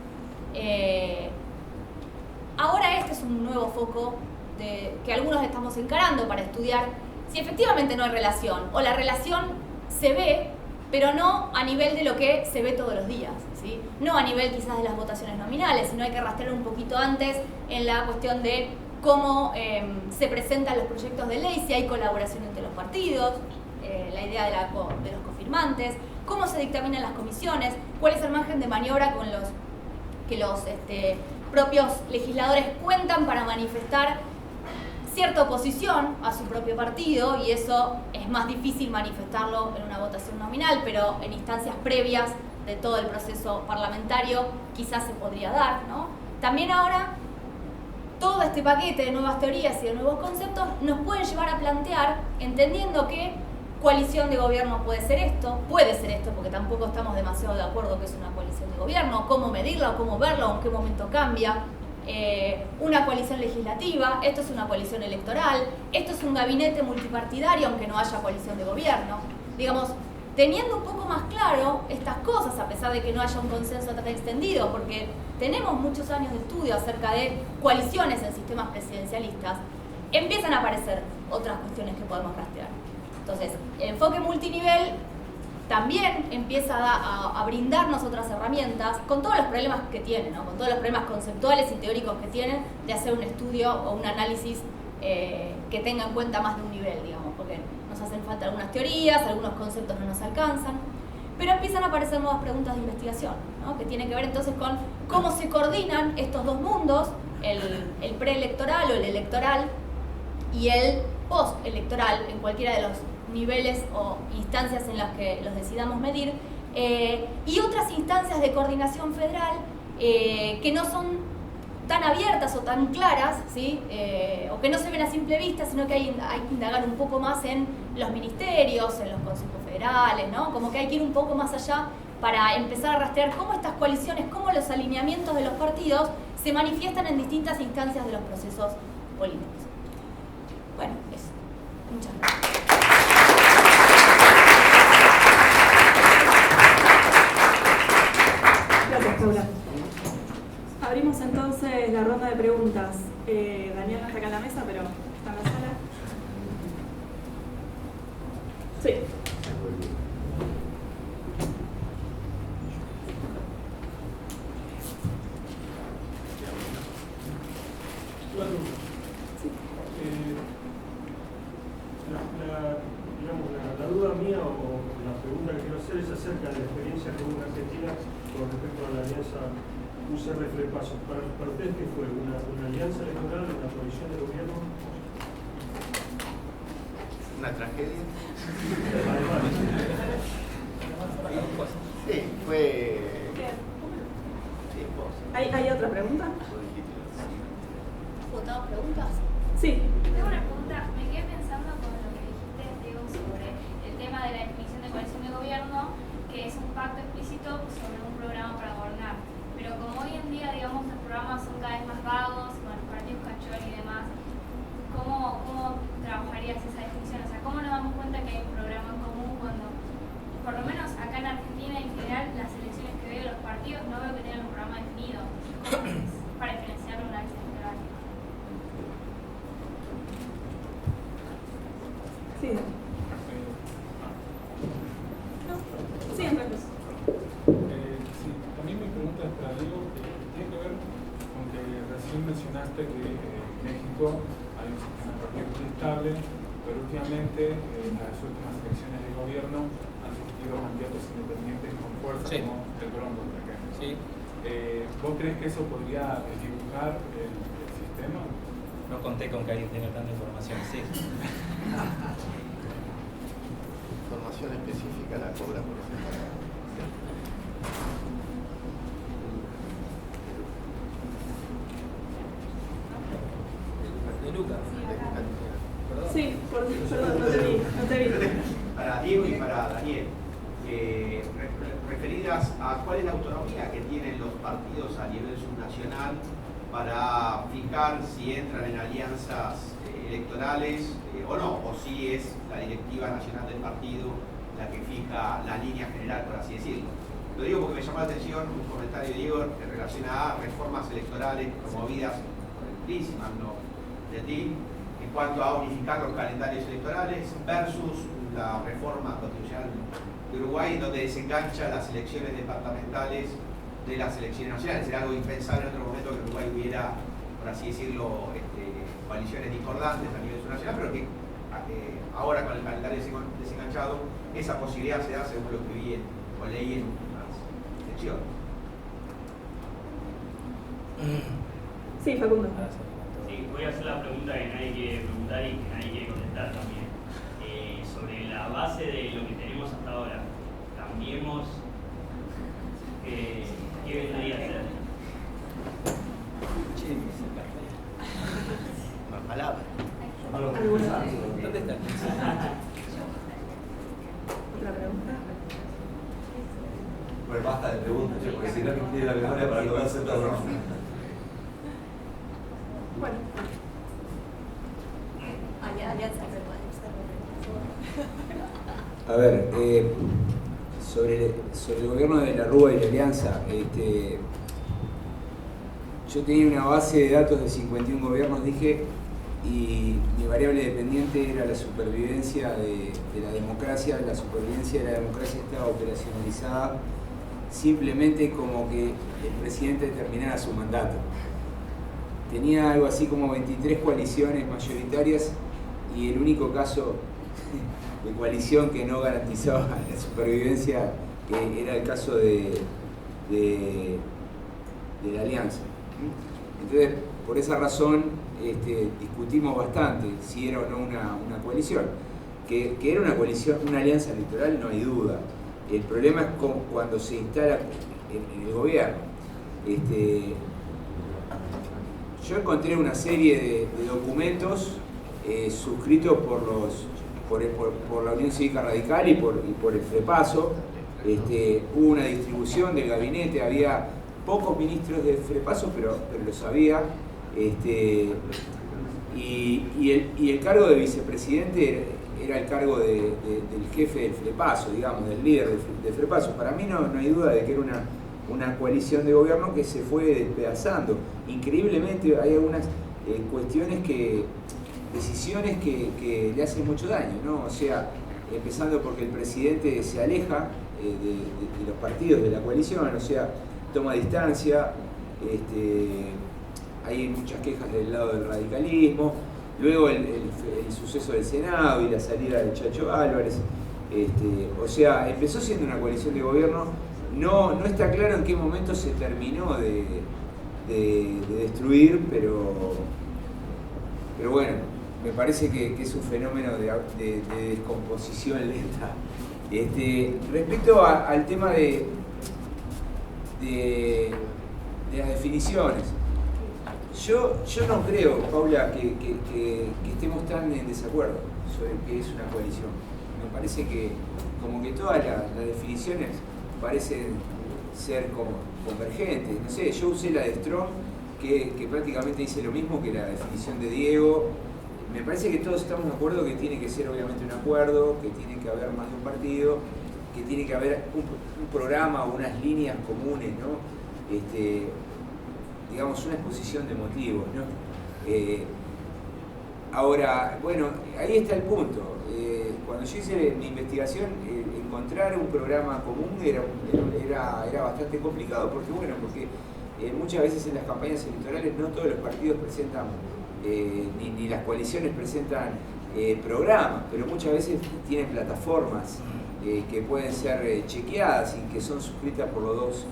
Ahora este es un nuevo foco que algunos estamos encarando para estudiar si efectivamente no hay relación, o la relación se ve, pero no a nivel de lo que se ve todos los días, ¿sí? No a nivel quizás de las votaciones nominales, sino hay que rastrear un poquito antes en la cuestión de cómo se presentan los proyectos de ley, si hay colaboración entre los partidos, la idea de los cofirmantes, cómo se dictaminan las comisiones, cuál es el margen de maniobra con que los propios legisladores cuentan para manifestar cierta oposición a su propio partido, y eso es más difícil manifestarlo en una votación nominal, pero en instancias previas de todo el proceso parlamentario quizás se podría dar, ¿no? También ahora todo este paquete de nuevas teorías y de nuevos conceptos nos pueden llevar a plantear, entendiendo que coalición de gobierno puede ser esto porque tampoco estamos demasiado de acuerdo que es una coalición de gobierno, cómo medirla o cómo verla o en qué momento cambia. Una coalición legislativa, esto es una coalición electoral, esto es un gabinete multipartidario aunque no haya coalición de gobierno. Digamos, teniendo un poco más claro estas cosas, a pesar de que no haya un consenso tan extendido, porque tenemos muchos años de estudio acerca de coaliciones en sistemas presidencialistas, empiezan a aparecer otras cuestiones que podemos rastrear. Entonces, el enfoque multinivel también empieza a brindarnos otras herramientas con todos los problemas que tiene, ¿no? Con todos los problemas conceptuales y teóricos que tienen de hacer un estudio o un análisis que tenga en cuenta más de un nivel, digamos, porque nos hacen falta algunas teorías, algunos conceptos no nos alcanzan, pero empiezan a aparecer nuevas preguntas de investigación, ¿no? Que tienen que ver entonces con cómo se coordinan estos dos mundos, el preelectoral o el electoral y el postelectoral en cualquiera de los niveles o instancias en las que los decidamos medir, y otras instancias de coordinación federal que no son tan abiertas o tan claras, ¿sí? O que no se ven a simple vista, sino que hay que indagar un poco más en los ministerios, en los consejos federales, ¿no? Como que hay que ir un poco más allá para empezar a rastrear cómo estas coaliciones, cómo los alineamientos de los partidos se manifiestan en distintas instancias de los procesos políticos. Bueno, eso. Muchas gracias. Gracias, Paula. Abrimos entonces la ronda de preguntas. Daniel no está acá en la mesa, pero está en la sala. Sí. La duda mía o la pregunta que quiero hacer es acerca de la experiencia que hubo en Argentina con respecto a la alianza UCR-FLEPASO. ¿Para ustedes qué fue? ¿Una alianza electoral, una coalición de gobierno? ¿Una tragedia? Sí, fue... ¿Hay otra pregunta? ¿Votamos preguntas? Sí. Tengo una pregunta, me quedé pensando con lo que dijiste, Diego, sobre el tema de la definición de coalición de gobierno, que es un pacto explícito sobre un programa para gobernar. Pero como hoy en día, digamos, los programas son cada vez más vagos, con los partidos cachorros y demás, ¿cómo trabajarías esa definición? O sea, ¿cómo nos damos cuenta que hay un programa en común cuando, por lo menos acá en Argentina en general, las elecciones que veo de los partidos no veo que tengan un programa definido? ¿Cómo es para diferenciarlo una elección electoral? Sí. Sí, Andrés. Sí, también mi pregunta es para Diego, tiene que ver con que recién mencionaste que en México hay un sistema político estable, pero últimamente en las últimas elecciones de gobierno han surgido candidatos independientes con fuerza, sí, como el Bronco, por ejemplo. Sí. ¿Vos crees que eso podría desdibujar el sistema? No conté con que alguien tenga tanta información, sí. Información específica la cobra por ejemplo. De Lucas. Sí, perdón, no te vi. Para Diego y para Daniel, referidas a cuál es la autonomía que tienen los partidos a nivel subnacional para fijar si entran en alianzas electorales o no, o si es la directiva nacional del partido la que fija la línea general, por así decirlo. Lo digo porque me llamó la atención un comentario de Diego en relación a reformas electorales promovidas por el PRI, no de ti, en cuanto a unificar los calendarios electorales versus la reforma constitucional de Uruguay, donde desengancha las elecciones departamentales de las elecciones nacionales. Era algo impensable en otro momento que Uruguay hubiera, por así decirlo, coaliciones discordantes a nivel subnacional, pero que ahora con el calendario desenganchado, esa posibilidad se da según lo que vi o leí en unas secciones. Sí, Facundo. Sí, voy a hacer la pregunta que nadie quiere preguntar y que nadie quiere contestar también. Sobre la base de lo que tenemos hasta ahora, cambiemos, ¿qué vendría a ser? Una palabra. ¿Dónde está? ¿Alguna pregunta? Bueno, basta de preguntas, porque si no me tiene la memoria para poder hacer todo. Bueno. Alianza. A ver, sobre el gobierno de la Rúa y la Alianza, yo tenía una base de datos de 51 gobiernos, dije, y mi variable dependiente era la supervivencia de la democracia. La supervivencia de la democracia estaba operacionalizada simplemente como que el presidente terminara su mandato. Tenía algo así como 23 coaliciones mayoritarias y el único caso de coalición que no garantizaba la supervivencia era el caso de la Alianza. Entonces, por esa razón discutimos bastante si era o no una coalición. Que era una coalición, una alianza electoral, no hay duda. El problema es cuando se instala en el gobierno. Yo encontré una serie de documentos suscritos por la Unión Cívica Radical y por el FREPASO. Hubo una distribución del gabinete, había pocos ministros de FREPASO, pero los había. Y el cargo de vicepresidente era el cargo del jefe del FREPASO, digamos, del líder del FREPASO. Para mí no hay duda de que era una coalición de gobierno que se fue despedazando. Increíblemente hay algunas decisiones que le hacen mucho daño, ¿no? O sea, empezando porque el presidente se aleja de los partidos de la coalición, o sea, toma distancia, hay muchas quejas del lado del radicalismo, luego el suceso del Senado y la salida de Chacho Álvarez, o sea, empezó siendo una coalición de gobierno, no está claro en qué momento se terminó de destruir, pero bueno, me parece que es un fenómeno de descomposición lenta. Respecto al tema de las definiciones, yo no creo, Paula, que estemos tan en desacuerdo sobre qué es una coalición. Me parece que como que todas las definiciones parecen ser como convergentes. No sé, yo usé la de Strong, que prácticamente dice lo mismo que la definición de Diego. Me parece que todos estamos de acuerdo que tiene que ser obviamente un acuerdo, que tiene que haber más de un partido, que tiene que haber un programa o unas líneas comunes, ¿no? Digamos, una exposición de motivos, ¿no? Ahora, bueno, ahí está el punto. Cuando yo hice mi investigación, encontrar un programa común era bastante complicado, porque muchas veces en las campañas electorales no todos los partidos presentan, ni las coaliciones presentan programas, pero muchas veces tienen plataformas que pueden ser chequeadas y que son suscritas por los dos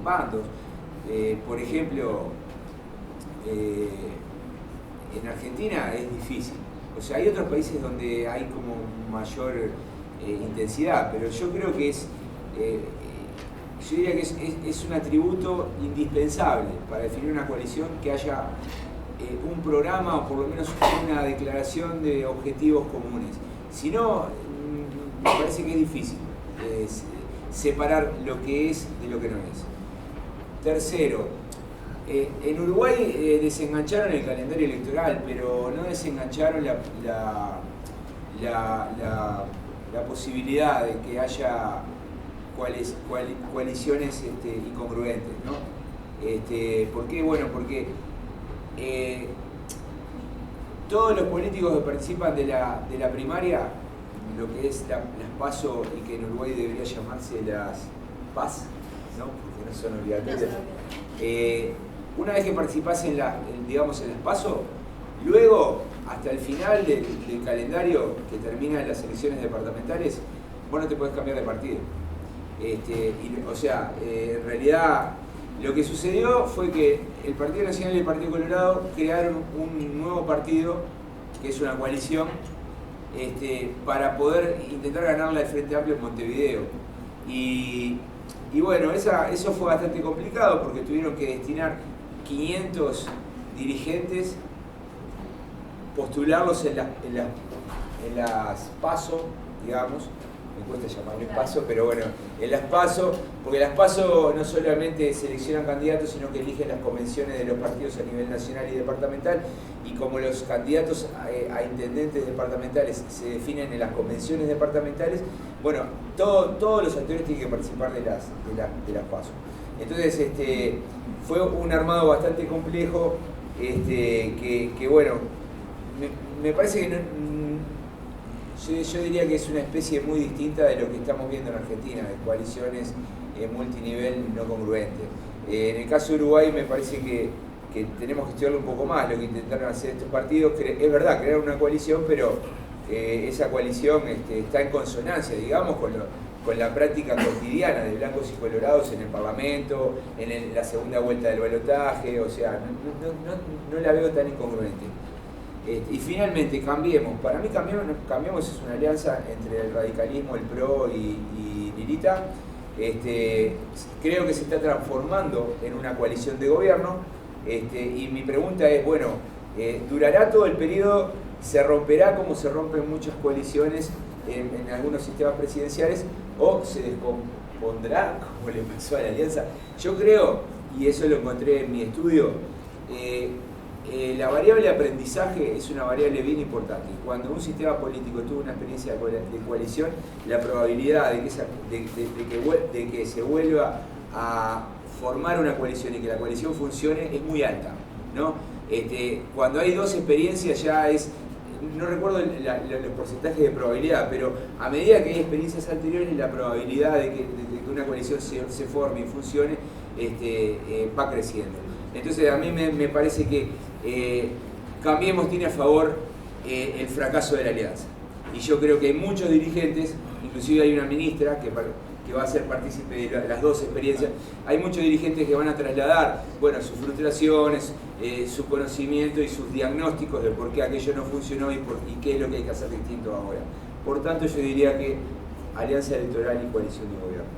bandos. Por ejemplo, en Argentina es difícil. O sea, hay otros países donde hay como mayor intensidad, pero yo creo que yo diría que es un atributo indispensable para definir una coalición que haya un programa o por lo menos una declaración de objetivos comunes. Si no, me parece que es difícil separar lo que es de lo que no es. Tercero, en Uruguay desengancharon el calendario electoral, pero no desengancharon la posibilidad de que haya coaliciones incongruentes, ¿no? ¿Por qué? Bueno, porque todos los políticos que participan de la primaria, lo que es las PASO y que en Uruguay debería llamarse las PAS, ¿no? Porque no son obligatorias. Una vez que participás en las PASO, luego hasta el final del calendario que termina en las elecciones departamentales, vos no te podés cambiar de partido. En realidad lo que sucedió fue que el Partido Nacional y el Partido Colorado crearon un nuevo partido, que es una coalición, para poder intentar ganarla al Frente Amplio en Montevideo. Y bueno, eso fue bastante complicado porque tuvieron que destinar 500 dirigentes, postularlos en las PASO, digamos, me cuesta llamarles PASO, pero bueno, en las PASO, porque las PASO no solamente seleccionan candidatos, sino que eligen las convenciones de los partidos a nivel nacional y departamental, y como los candidatos a intendentes departamentales se definen en las convenciones departamentales, bueno, todos los actores tienen que participar de las PASO. Entonces, fue un armado bastante complejo, que bueno, me parece que yo diría que es una especie muy distinta de lo que estamos viendo en Argentina, de coaliciones multinivel no congruentes. En el caso de Uruguay me parece que tenemos que estudiarlo un poco más, lo que intentaron hacer estos partidos. Es verdad, crearon una coalición, pero esa coalición está en consonancia, digamos, con la práctica cotidiana de blancos y colorados en el Parlamento, en la segunda vuelta del balotaje, o sea, no la veo tan incongruente. Y finalmente, Cambiemos. Para mí Cambiemos es una alianza entre el radicalismo, el PRO y Lilita. Creo que se está transformando en una coalición de gobierno. Y mi pregunta es, bueno, ¿durará todo el periodo? ¿Se romperá como se rompen muchas coaliciones en algunos sistemas presidenciales? ¿O se descompondrá como le pasó a la alianza? Yo creo, y eso lo encontré en mi estudio, la variable aprendizaje es una variable bien importante. Cuando un sistema político tuvo una experiencia de coalición, la probabilidad de que se vuelva a formar una coalición y que la coalición funcione es muy alta, ¿no? Cuando hay dos experiencias ya es, no recuerdo los porcentajes de probabilidad, pero a medida que hay experiencias anteriores, la probabilidad de que una coalición se forme y funcione va creciendo. Entonces a mí me parece que Cambiemos tiene a favor el fracaso de la alianza. Y yo creo que hay muchos dirigentes, inclusive hay una ministra que va a ser partícipe de las dos experiencias, hay muchos dirigentes que van a trasladar, bueno, sus frustraciones, su conocimiento y sus diagnósticos de por qué aquello no funcionó y qué es lo que hay que hacer distinto ahora. Por tanto, yo diría que alianza electoral y coalición de gobierno.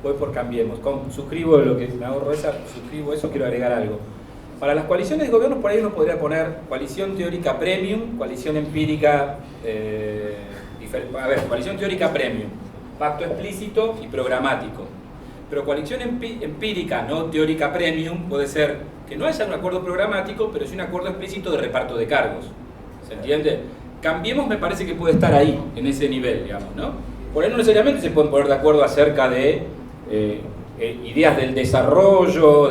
Voy por Cambiemos. Suscribo lo que me ahorro suscribo eso, quiero agregar algo. Para las coaliciones de gobierno, por ahí uno podría poner coalición teórica premium, coalición empírica, coalición teórica premium, pacto explícito y programático. Pero coalición empírica, no teórica premium, puede ser que no haya un acuerdo programático, pero sí un acuerdo explícito de reparto de cargos. ¿Se entiende? Cambiemos me parece que puede estar ahí, en ese nivel, digamos, ¿no? Por ahí no necesariamente se pueden poner de acuerdo acerca de ideas del desarrollo,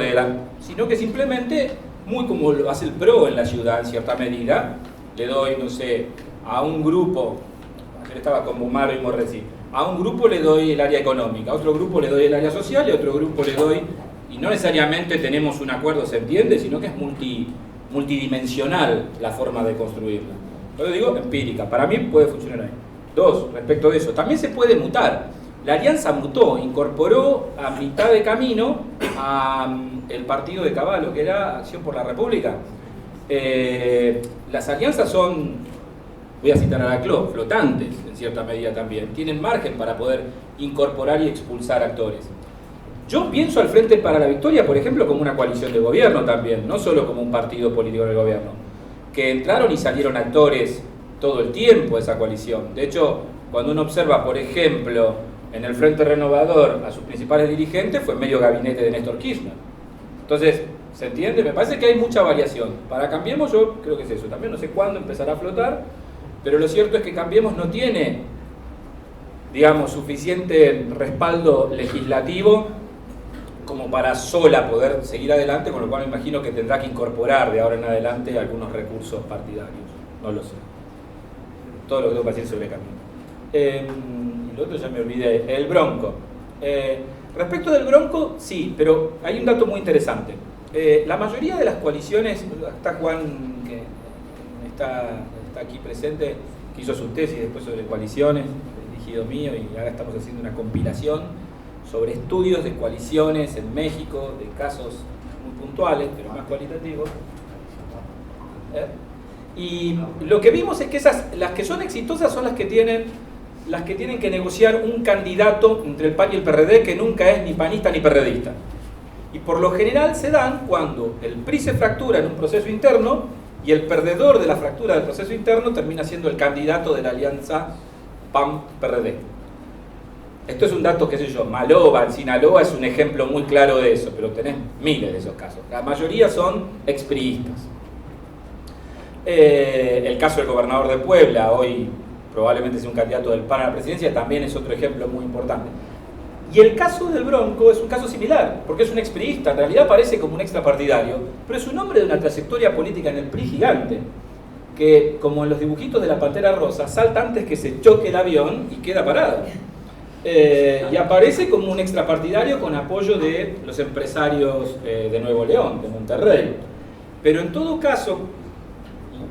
sino que simplemente, muy como lo hace el PRO en la ciudad en cierta medida, le doy, no sé, a un grupo, ayer estaba con Bumaro y Morresi, a un grupo le doy el área económica, a otro grupo le doy el área social y a otro grupo le doy, y no necesariamente tenemos un acuerdo, se entiende, sino que es multidimensional la forma de construirla. Yo digo empírica, para mí puede funcionar ahí. Dos, respecto de eso, también se puede mutar. La alianza mutó, incorporó a mitad de camino el partido de Cavallo, que era Acción por la República. Las alianzas son, voy a citar a la CLO, flotantes en cierta medida también. Tienen margen para poder incorporar y expulsar actores. Yo pienso al Frente para la Victoria, por ejemplo, como una coalición de gobierno también, no solo como un partido político del gobierno, que entraron y salieron actores todo el tiempo de esa coalición. De hecho, cuando uno observa, por ejemplo, en el Frente Renovador a sus principales dirigentes, fue medio gabinete de Néstor Kirchner. Entonces, ¿se entiende? Me parece que hay mucha variación. Para Cambiemos yo creo que es eso. También no sé cuándo empezará a flotar, pero lo cierto es que Cambiemos no tiene, digamos, suficiente respaldo legislativo como para sola poder seguir adelante, con lo cual me imagino que tendrá que incorporar de ahora en adelante algunos recursos partidarios. No lo sé. Todo lo que tengo que decir sobre Cambiemos. Lo otro ya me olvidé. El Bronco. Respecto del Bronco, sí, pero hay un dato muy interesante. La mayoría de las coaliciones, está Juan, que está aquí presente, que hizo su tesis después sobre coaliciones, dirigido mío, y ahora estamos haciendo una compilación sobre estudios de coaliciones en México, de casos muy puntuales, pero más cualitativos. Y lo que vimos es que las que son exitosas son las que tienen que negociar un candidato entre el PAN y el PRD que nunca es ni panista ni perredista. Y por lo general se dan cuando el PRI se fractura en un proceso interno y el perdedor de la fractura del proceso interno termina siendo el candidato de la alianza PAN-PRD. Esto es un dato, qué sé yo, Maloba, en Sinaloa es un ejemplo muy claro de eso, pero tenés miles de esos casos. La mayoría son expriistas. El caso del gobernador de Puebla, hoy probablemente sea un candidato del PAN a la presidencia, también es otro ejemplo muy importante. Y el caso del Bronco es un caso similar, porque es un expriista, en realidad parece como un extrapartidario, pero es un hombre de una trayectoria política en el PRI gigante, que, como en los dibujitos de la Pantera Rosa, salta antes que se choque el avión y queda parado. Y aparece como un extrapartidario con apoyo de los empresarios de Nuevo León, de Monterrey. Pero en todo caso,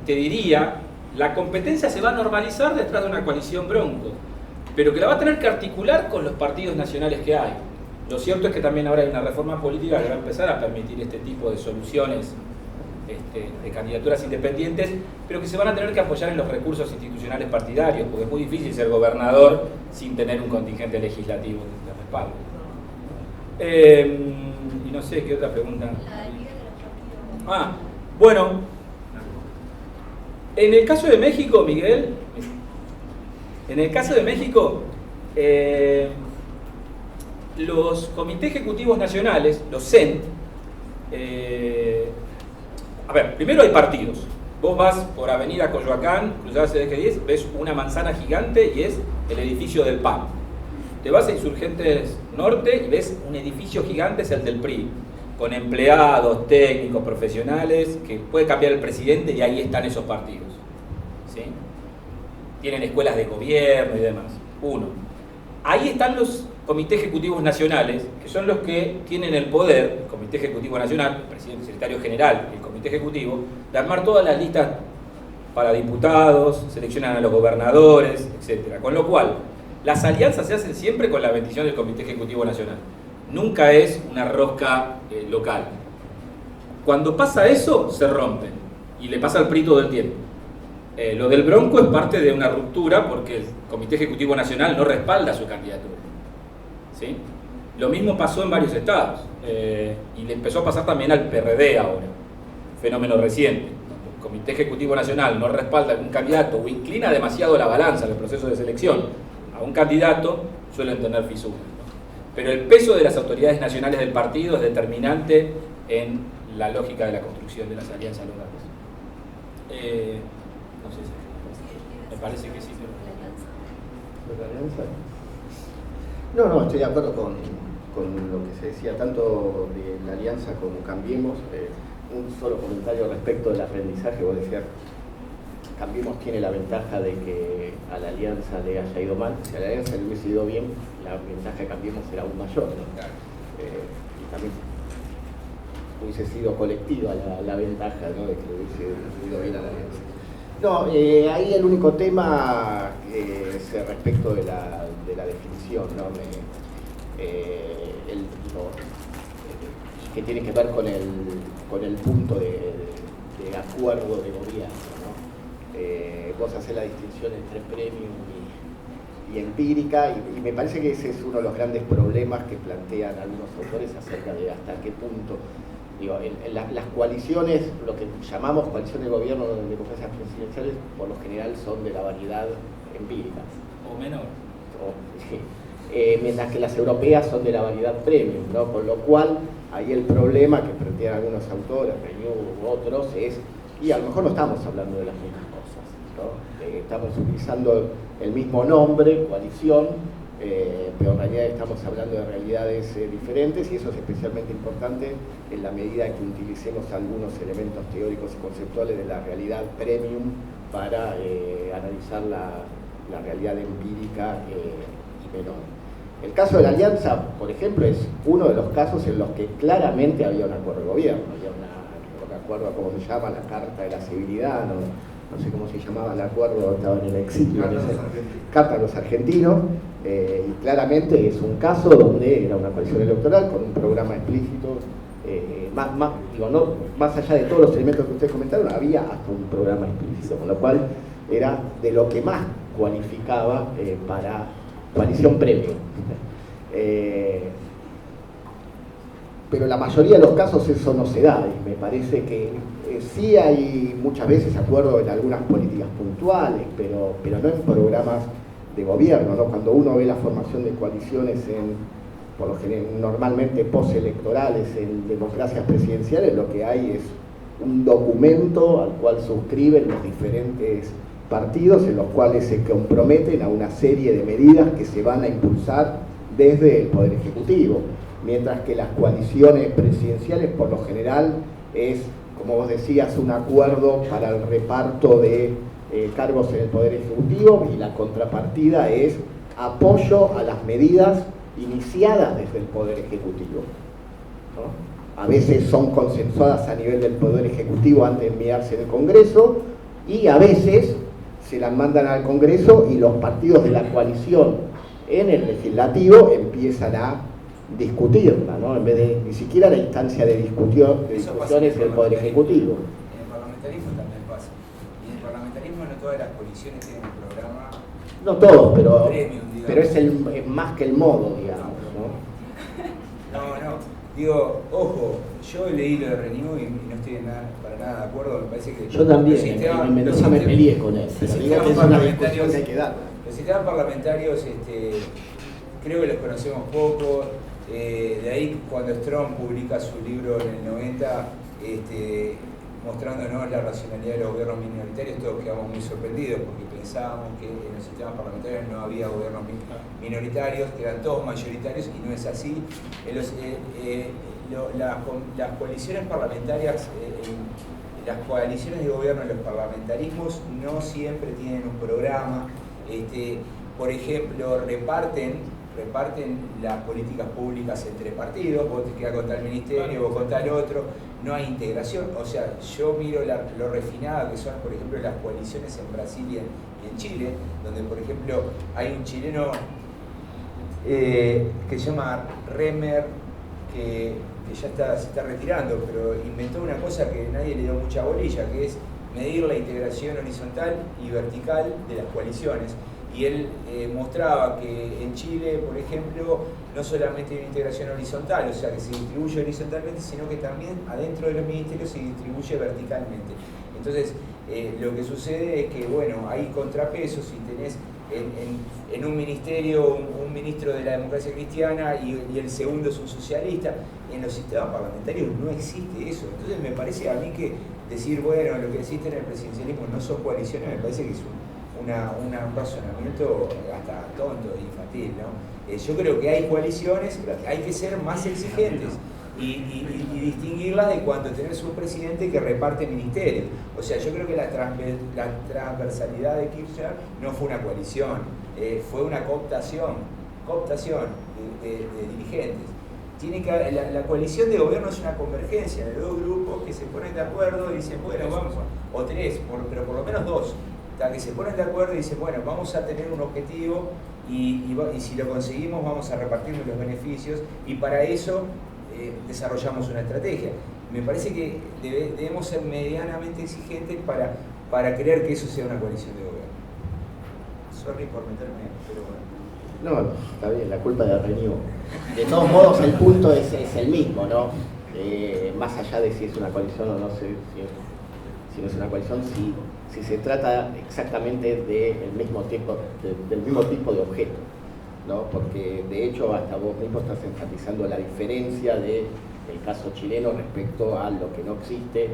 te diría, la competencia se va a normalizar detrás de una coalición Bronco, pero que la va a tener que articular con los partidos nacionales que hay. Lo cierto es que también ahora hay una reforma política que va a empezar a permitir este tipo de soluciones de candidaturas independientes, pero que se van a tener que apoyar en los recursos institucionales partidarios, porque es muy difícil ser gobernador sin tener un contingente legislativo que te respalde. Y no sé, ¿qué otra pregunta? Bueno, en el caso de México, Miguel, en el caso de México, los comités ejecutivos nacionales, los CEN, a ver, primero hay partidos. Vos vas por Avenida Coyoacán, cruzás el eje 10, ves una manzana gigante y es el edificio del PAN. Te vas a Insurgentes Norte y ves un edificio gigante, es el del PRI, con empleados, técnicos, profesionales, que puede cambiar el presidente y ahí están esos partidos. ¿Sí? Tienen escuelas de gobierno y demás. Uno. Ahí están los comités ejecutivos nacionales, que son los que tienen el poder, el Comité Ejecutivo Nacional, el presidente, el secretario general y el Comité Ejecutivo, de armar todas las listas para diputados, seleccionan a los gobernadores, etc. Con lo cual, las alianzas se hacen siempre con la bendición del Comité Ejecutivo Nacional. Nunca es una rosca local. Cuando pasa eso, se rompen. Y le pasa al PRI todo el tiempo. Lo del Bronco es parte de una ruptura porque el Comité Ejecutivo Nacional no respalda su candidatura. ¿Sí? Lo mismo pasó en varios estados. Y le empezó a pasar también al PRD ahora. Fenómeno reciente. El Comité Ejecutivo Nacional no respalda a un candidato o inclina demasiado la balanza en el proceso de selección a un candidato, suelen tener fisuras. Pero el peso de las autoridades nacionales del partido es determinante en la lógica de la construcción de las alianzas locales. No sé si me parece que sí. ¿La alianza? No, estoy de acuerdo con lo que se decía tanto de la alianza como Cambiemos. Un solo comentario respecto del aprendizaje. Vos decías, Cambiemos tiene la ventaja de que a la alianza le haya ido mal. Si a la alianza le hubiese ido bien, la ventaja de Cambiemos era aún mayor, ¿no? Y también hubiese sido colectiva la ventaja, ¿no?, de que le hubiese ido bien a la alianza. No, ahí el único tema es respecto de la definición, ¿no? Que tiene que ver con el punto de acuerdo de gobierno, ¿no? Vos hacés la distinción entre premium y empírica, y me parece que ese es uno de los grandes problemas que plantean algunos autores acerca de hasta qué punto. Digo, en las coaliciones, lo que llamamos coalición de gobierno de conferencias presidenciales, por lo general son de la variedad empírica. O menor. Sí. Mientras que las europeas son de la variedad premium, ¿no? Con lo cual, ahí el problema que plantean algunos autores, Renew u otros, es, y a lo mejor no estamos hablando de las mismas cosas, ¿no? Estamos utilizando el mismo nombre, coalición, pero en realidad estamos hablando de realidades diferentes, y eso es especialmente importante en la medida que utilicemos algunos elementos teóricos y conceptuales de la realidad premium para analizar la realidad empírica y menor. El caso de la alianza, por ejemplo, es uno de los casos en los que claramente había un acuerdo de gobierno, había no me acuerdo cómo se llama, la Carta de la Civilidad, no sé cómo se llamaba el acuerdo, estaba en el exilio, Carta de los Argentinos, y claramente es un caso donde era una coalición electoral con un programa explícito, más allá de todos los elementos que ustedes comentaron, había hasta un programa explícito, con lo cual era de lo que más cualificaba para coalición premium. Pero en la mayoría de los casos eso no se da, y me parece que sí hay muchas veces acuerdo en algunas políticas puntuales, pero no en programas de gobierno, ¿no? Cuando uno ve la formación de coaliciones por lo general, normalmente postelectorales en democracias presidenciales, lo que hay es un documento al cual suscriben los diferentes partidos, en los cuales se comprometen a una serie de medidas que se van a impulsar desde el Poder Ejecutivo, mientras que las coaliciones presidenciales por lo general es, como vos decías, un acuerdo para el reparto de cargos en el Poder Ejecutivo, y la contrapartida es apoyo a las medidas iniciadas desde el Poder Ejecutivo, ¿no? A veces son consensuadas a nivel del Poder Ejecutivo antes de enviarse en el Congreso, y a veces se las mandan al Congreso y los partidos de la coalición en el Legislativo empiezan a discutirla, ¿no? En vez de ni siquiera la instancia de discusiones del Poder Ejecutivo. En el parlamentarismo también pasa. Y en el parlamentarismo no todas las coaliciones tienen un programa. No todos, pero premium, es más que el modo, digamos, ¿no? No. Digo, ojo, yo leí lo de Renew y no estoy para nada de acuerdo. Me parece que yo también, en Mendoza me peleé con él, pero digo que es una discusión que hay que dar. Los sistemas parlamentarios, creo que los conocemos poco. De ahí cuando Strong publica su libro en el 90, mostrándonos la racionalidad de los gobiernos minoritarios, todos quedamos muy sorprendidos porque pensábamos que en los sistemas parlamentarios no había gobiernos minoritarios, que eran todos mayoritarios, y no es así. Las coaliciones parlamentarias, las coaliciones de gobierno en los parlamentarismos no siempre tienen un programa. Por ejemplo, reparten las políticas públicas entre partidos, vos te quedás con tal ministerio, vos con tal otro, no hay integración. O sea, yo miro lo refinado que son, por ejemplo, las coaliciones en Brasil y en Chile, donde, por ejemplo, hay un chileno que se llama Remer, que ya se está retirando, pero inventó una cosa que nadie le dio mucha bolilla, que es medir la integración horizontal y vertical de las coaliciones. Y él mostraba que en Chile, por ejemplo, no solamente hay una integración horizontal, o sea, que se distribuye horizontalmente, sino que también adentro de los ministerios se distribuye verticalmente. Entonces, lo que sucede es que, bueno, hay contrapesos y tenés en un ministerio un ministro de la democracia cristiana y el segundo es un socialista. En los sistemas parlamentarios no existe eso. Entonces, me parece a mí que decir, bueno, lo que existe en el presidencialismo no son coaliciones, me parece que es un razonamiento hasta tonto e infantil, ¿no? Yo creo que hay coaliciones, hay que ser más exigentes y distinguirlas de cuando tenés un presidente que reparte ministerios. O sea, yo creo que la transversalidad de Kirchner no fue una coalición, fue una cooptación de dirigentes. La coalición de gobierno es una convergencia de dos grupos que se ponen de acuerdo y dicen, bueno, vamos, o tres, pero por lo menos dos, que se ponen de acuerdo y dicen, bueno, vamos a tener un objetivo y si lo conseguimos vamos a repartirnos los beneficios, y para eso desarrollamos una estrategia. Me parece que debemos ser medianamente exigentes para creer que eso sea una coalición de gobierno. Sorry por meterme, pero bueno. No, está bien, la culpa de Renew. De todos modos, el punto es el mismo, ¿no? Más allá de si es una coalición o no, si no es una coalición, si se trata exactamente del mismo tipo de objeto, ¿no? Porque de hecho hasta vos mismo estás enfatizando la diferencia del caso chileno respecto a lo que no existe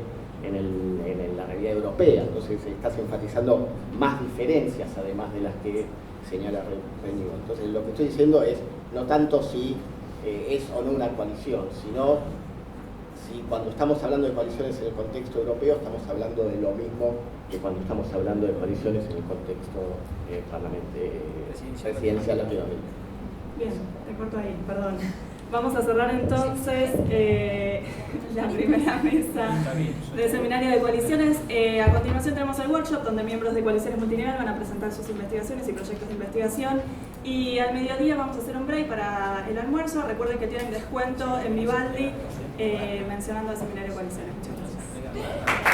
en la realidad europea. Entonces estás enfatizando más diferencias además de las que señala Renew. Entonces lo que estoy diciendo es no tanto si es o no una coalición, sino si cuando estamos hablando de coaliciones en el contexto europeo estamos hablando de lo mismo que cuando estamos hablando de coaliciones en el contexto presidencial latinoamericano. Bien, te corto ahí, perdón. Vamos a cerrar entonces la primera mesa del seminario de coaliciones. A continuación tenemos el workshop donde miembros de coaliciones multinivel van a presentar sus investigaciones y proyectos de investigación. Y al mediodía vamos a hacer un break para el almuerzo. Recuerden que tienen descuento en Vivaldi mencionando el seminario de coaliciones. Muchas gracias.